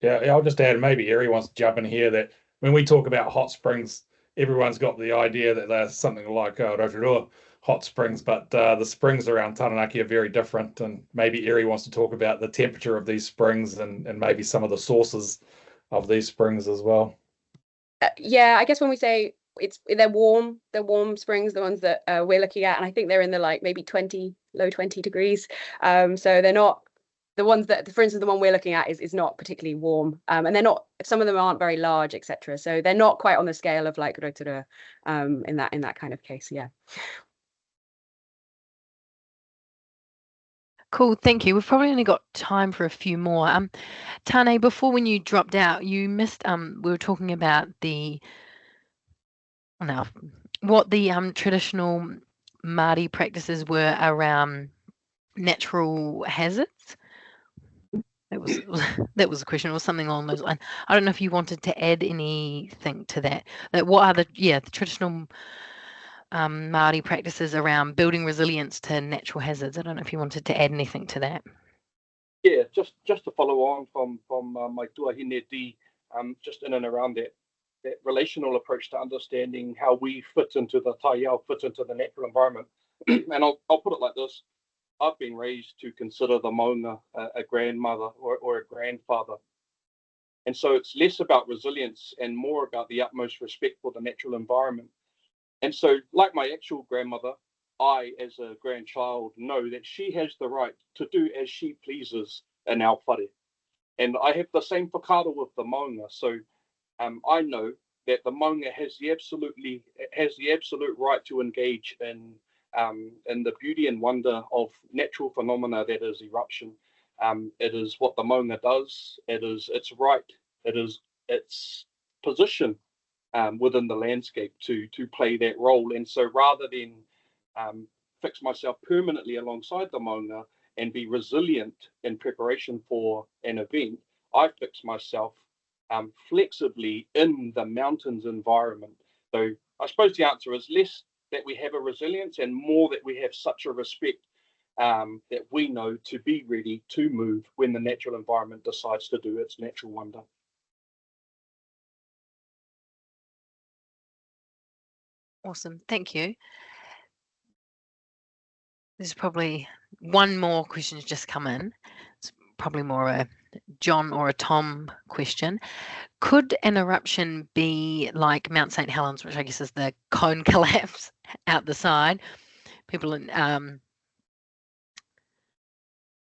Yeah, I'll just add, maybe Eri wants to jump in here, that when we talk about hot springs, everyone's got the idea that they're something like Rotorua hot springs, but the springs around Taranaki are very different, and maybe Eri wants to talk about the temperature of these springs and maybe some of the sources of these springs as well. Yeah, I guess when we say they're warm springs, the ones that we're looking at, and I think they're in the maybe low 20 degrees. So they're not the ones that, for instance, the one we're looking at is not particularly warm, and they're not. Some of them aren't very large, etc. So they're not quite on the scale of like Rotorua in that kind of case. Yeah. Cool, thank you. We've probably only got time for a few more. Tane, before when you dropped out, you missed. We were talking about what the traditional Māori practices were around natural hazards. That was a question. It was something along those lines. I don't know if you wanted to add anything to that. What are the traditional Māori practices around building resilience to natural hazards? I don't know if you wanted to add anything to that. Yeah, just to follow on from my tuahine Dee, just in and around that relational approach to understanding how we fit into the taiao, fit into the natural environment. And I'll put it like this. I've been raised to consider the Mounga a grandmother or a grandfather. And so it's less about resilience and more about the utmost respect for the natural environment. And so, like my actual grandmother, I, as a grandchild, know that she has the right to do as she pleases in our whare. And I have the same whakaaro with the Mounga. So I know that the Mounga has the absolute right to engage in the beauty and wonder of natural phenomena that is eruption. It is what the Mounga does. It is its right. It is its position within the landscape to play that role. And so, rather than fix myself permanently alongside the Mounga and be resilient in preparation for an event, I fix myself flexibly in the mountains environment. So I suppose the answer is less that we have a resilience and more that we have such a respect that we know to be ready to move when the natural environment decides to do its natural wonder. Awesome, thank you. There's probably one more question just come in. It's probably more a John or a Tom question. Could an eruption be like Mount St. Helens, which I guess is the cone collapse out the side? People in,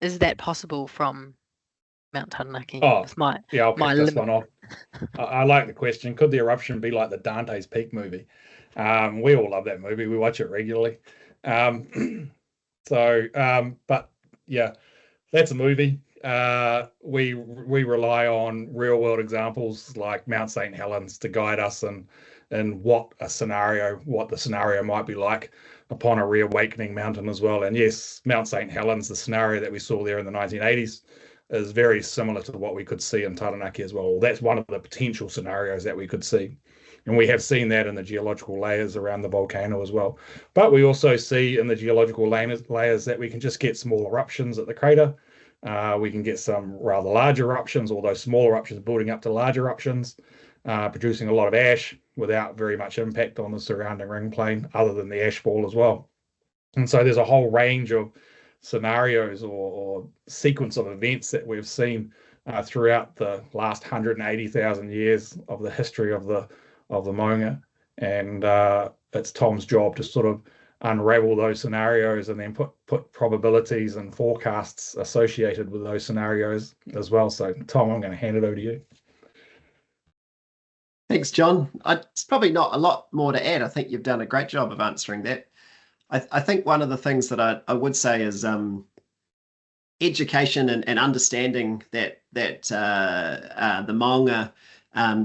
is that possible from Mount Taranaki? Oh, I'll pick this one off. I like the question. Could the eruption be like the Dante's Peak movie? We all love that movie. We watch it regularly. But yeah, that's a movie. We rely on real world examples like Mount St. Helens to guide us in what the scenario might be like upon a reawakening mountain as well. And yes, Mount St. Helens, the scenario that we saw there in the 1980s, is very similar to what we could see in Taranaki as well. That's one of the potential scenarios that we could see. And we have seen that in the geological layers around the volcano as well. But we also see in the geological layers that we can just get small eruptions at the crater. We can get some rather large eruptions, although small eruptions building up to large eruptions, producing a lot of ash without very much impact on the surrounding ring plane, other than the ash fall as well. And so there's a whole range of scenarios or sequence of events that we've seen throughout the last 180,000 years of the history of the Mounga. And it's Tom's job to sort of unravel those scenarios and then put probabilities and forecasts associated with those scenarios as well. So Tom, I'm going to hand it over to you. Thanks, John. It's probably not a lot more to add. I think you've done a great job of answering that. I think one of the things that I would say is education and understanding that the Mounga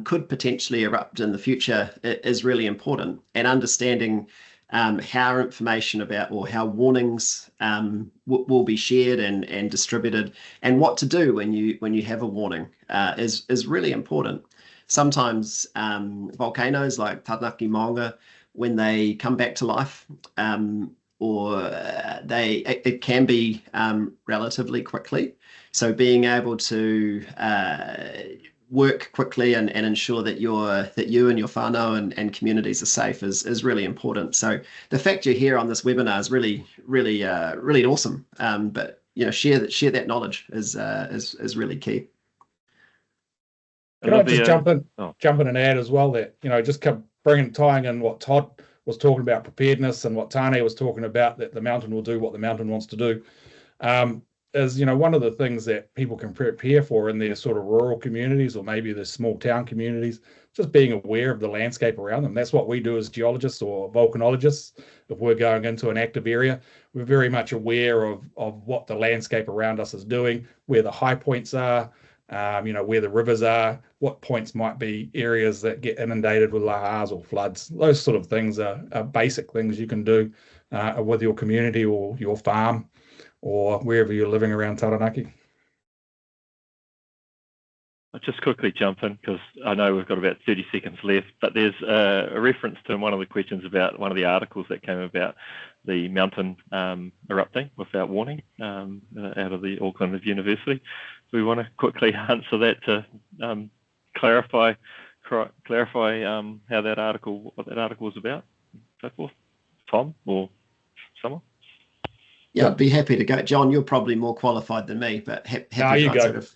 could potentially erupt in the future is really important, and understanding how information about or how warnings will be shared and distributed, and what to do when you have a warning is really important. Sometimes volcanoes like Taranaki Mounga, when they come back to life, it can be relatively quickly. So being able to work quickly and ensure that you and your whānau and communities are safe is really important. So the fact you're here on this webinar is really awesome. But share that knowledge is really key. Can I just jump in and add as well that just tying in what Todd was talking about, preparedness, and what Tane was talking about, that the mountain will do what the mountain wants to do, is one of the things that people can prepare for in their sort of rural communities or maybe the small town communities, just being aware of the landscape around them. That's what we do as geologists or volcanologists. If we're going into an active area, we're very much aware of what the landscape around us is doing, where the high points are, where the rivers are, what points might be areas that get inundated with lahars or floods. Those sort of things are basic things you can do with your community or your farm or wherever you're living around Taranaki. I'll just quickly jump in because I know we've got about 30 seconds left, but there's a reference to one of the questions about one of the articles that came about the mountain erupting without warning out of the Auckland University. So we want to quickly answer that to clarify clarify what that article was about, so forth? Tom or someone? Yeah, I'd be happy to go. John, you're probably more qualified than me, but happy to you go. sort of.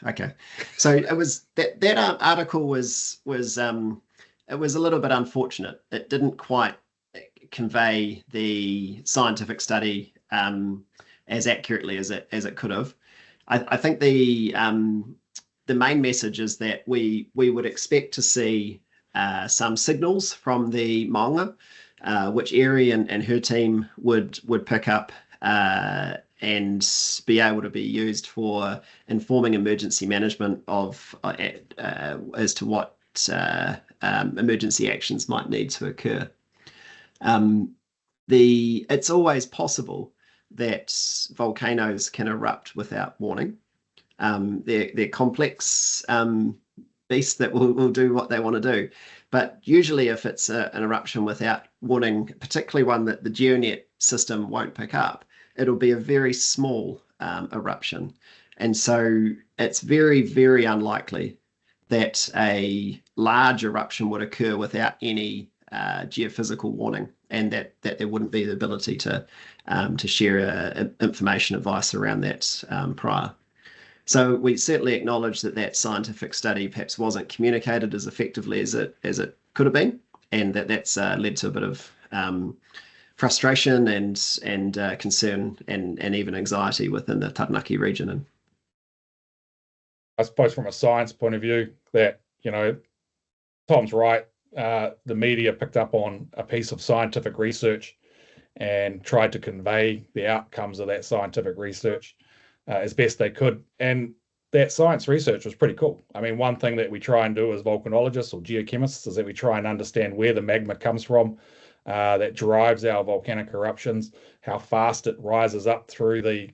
Okay, so it was that article was it was a little bit unfortunate. It didn't quite convey the scientific study as accurately as it could have. I think the main message is that we would expect to see some signals from the Mounga, which Eri and her team would pick up and be able to be used for informing emergency management of as to what emergency actions might need to occur. It's always possible that volcanoes can erupt without warning. They're complex beasts that will do what they want to do. But usually if it's an eruption without warning, particularly one that the GeoNet system won't pick up, it'll be a very small eruption. And so it's very, very unlikely that a large eruption would occur without any geophysical warning, and that there wouldn't be the ability to share information advice around that prior. So we certainly acknowledge that scientific study perhaps wasn't communicated as effectively as it could have been, and that's led to a bit of frustration and concern and even anxiety within the Taranaki region. And I suppose from a science point of view, that Tom's right. The media picked up on a piece of scientific research and tried to convey the outcomes of that scientific research as best they could. And that science research was pretty cool. I mean, one thing that we try and do as volcanologists or geochemists is that we try and understand where the magma comes from that drives our volcanic eruptions, how fast it rises up through the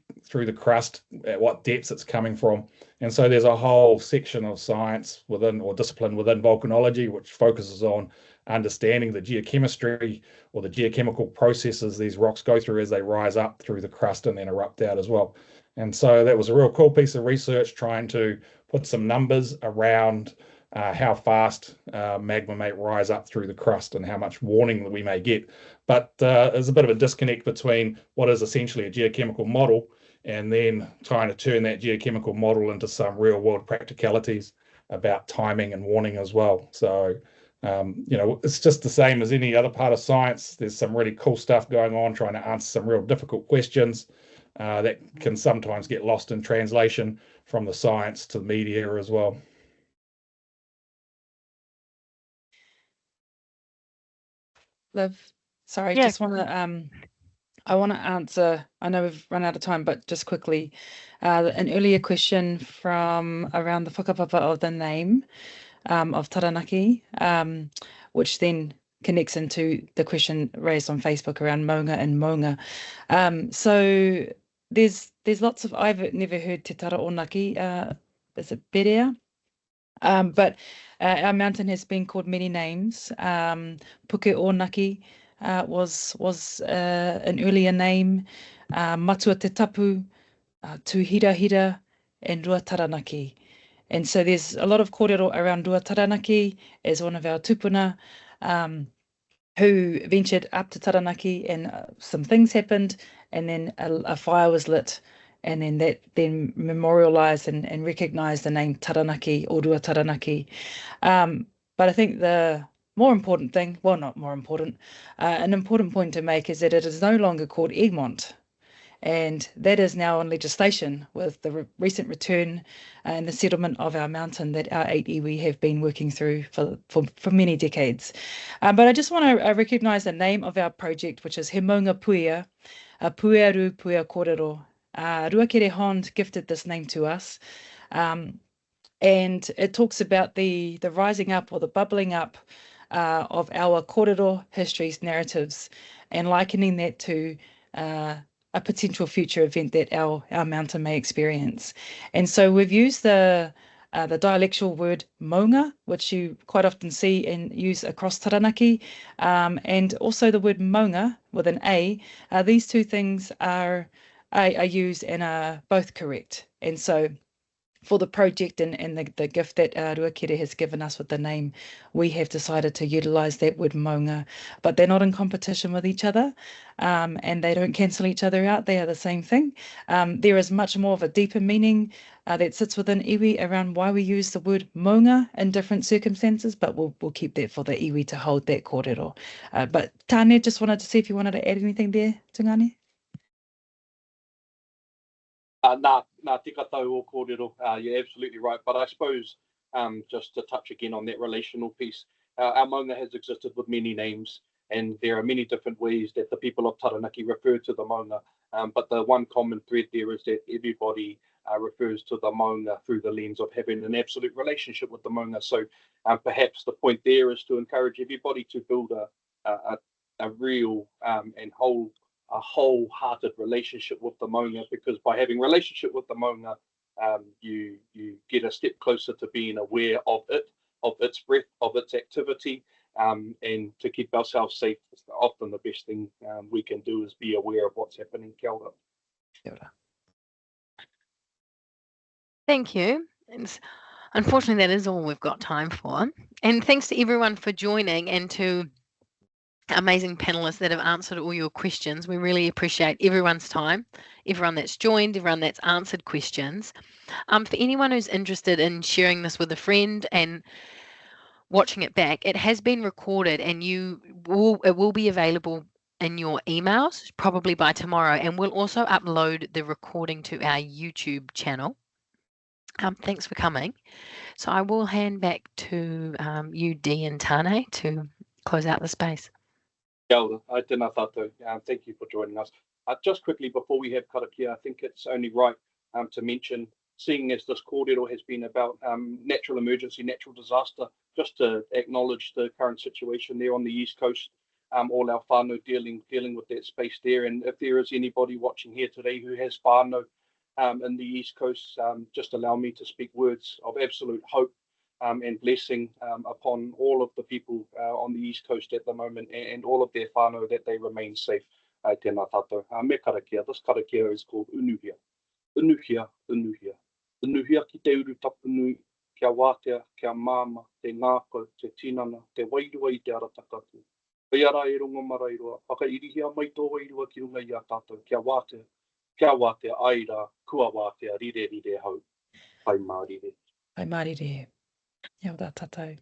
crust, at what depths it's coming from. And so there's a whole section of science within, or discipline within, volcanology, which focuses on understanding the geochemistry or the geochemical processes these rocks go through as they rise up through the crust and then erupt out as well. And so that was a real cool piece of research, trying to put some numbers around how fast magma may rise up through the crust and how much warning we may get. But there's a bit of a disconnect between what is essentially a geochemical model and then trying to turn that geochemical model into some real world practicalities about timing and warning as well. So, it's just the same as any other part of science. There's some really cool stuff going on, trying to answer some real difficult questions that can sometimes get lost in translation from the science to the media as well. Liv, sorry, Yeah. just want to I want to answer. I know we've run out of time, but just quickly, an earlier question from around the whakapapa of the name of Taranaki, which then connects into the question raised on Facebook around Mounga and Mounga. So there's lots of, I've never heard Te Taranaki, is it Berea? But our mountain has been called many names. Puke Onaki was an earlier name. Matua Te Tapu, Tuhirahira, and Rua Taranaki. And so there's a lot of kōrero around Rua Taranaki as one of our tupuna who ventured up to Taranaki, and some things happened, and then a fire was lit, and then that then memorialized and recognized the name Taranaki or Rua Taranaki. But I think the more important thing, well, not more important, an important point to make is that it is no longer called Egmont. And that is now on legislation with the recent return and the settlement of our mountain that our 8 iwi have been working through for many decades. But I just want to recognise the name of our project, which is He Mounga Puea, Puearu Puea Kōrero. Ruakere Hond gifted this name to us. And it talks about the rising up or the bubbling up of our kōrero histories, narratives, and likening that to a potential future event that our mountain may experience. And so we've used the dialectual word Mounga, which you quite often see and use across Taranaki, and also the word Mounga with an A. These two things are used and are both correct. And so for the project and the gift that Ruakere has given us with the name, we have decided to utilise that word Mounga, but they're not in competition with each other, and they don't cancel each other out. They are the same thing. There is much more of a deeper meaning that sits within iwi around why we use the word Mounga in different circumstances, but we'll keep that for the iwi to hold that kōrero. But Tāne, just wanted to see if you wanted to add anything there, Tungane? Nā tika tau o kōrero, you're absolutely right. But I suppose just to touch again on that relational piece, our Mounga has existed with many names, and there are many different ways that the people of Taranaki refer to the Mounga. But the one common thread there is that everybody refers to the Mounga through the lens of having an absolute relationship with the Mounga. So perhaps the point there is to encourage everybody to build a real and wholehearted relationship with the Mounga, because by having relationship with the Mounga, you get a step closer to being aware of it, of its breath, of its activity, and to keep ourselves safe. Often the best thing we can do is be aware of what's happening. Kia ora. Kia ora. Thank you. And unfortunately, that is all we've got time for. And thanks to everyone for joining, and to amazing panelists that have answered all your questions. We really appreciate everyone's time, everyone that's joined, everyone that's answered questions. For anyone who's interested in sharing this with a friend and watching it back, it has been recorded, and it will be available in your emails probably by tomorrow, and we'll also upload the recording to our YouTube channel. Thanks for coming. So I will hand back to you, Dee and Tāne, to close out the space. Kia ora, tēnā tātou. Thank you for joining us. Just quickly before we have karakia, I think it's only right to mention, seeing as this kōrero has been about natural emergency, natural disaster, just to acknowledge the current situation there on the East Coast, all our whānau dealing with that space there. And if there is anybody watching here today who has whānau in the East Coast, just allow me to speak words of absolute hope and blessing upon all of the people on the East Coast at the moment, and all of their whānau, that they remain safe. Tēnā tātou. Me karakia. This karakia is called Unuhia. Unuhia, Unuhia. Unuhia ki te uru tapunui, kia wātea, kia māma, te ngāko, te tinana, te wairua I te aratakatu. Pei ara e rongo marairoa, whakairihia mai tō wairua ki runga I a tātou, kia wātea, aira, kua wātea, rire hau. Pai mārire. Pai mārire. Ia ora tātou.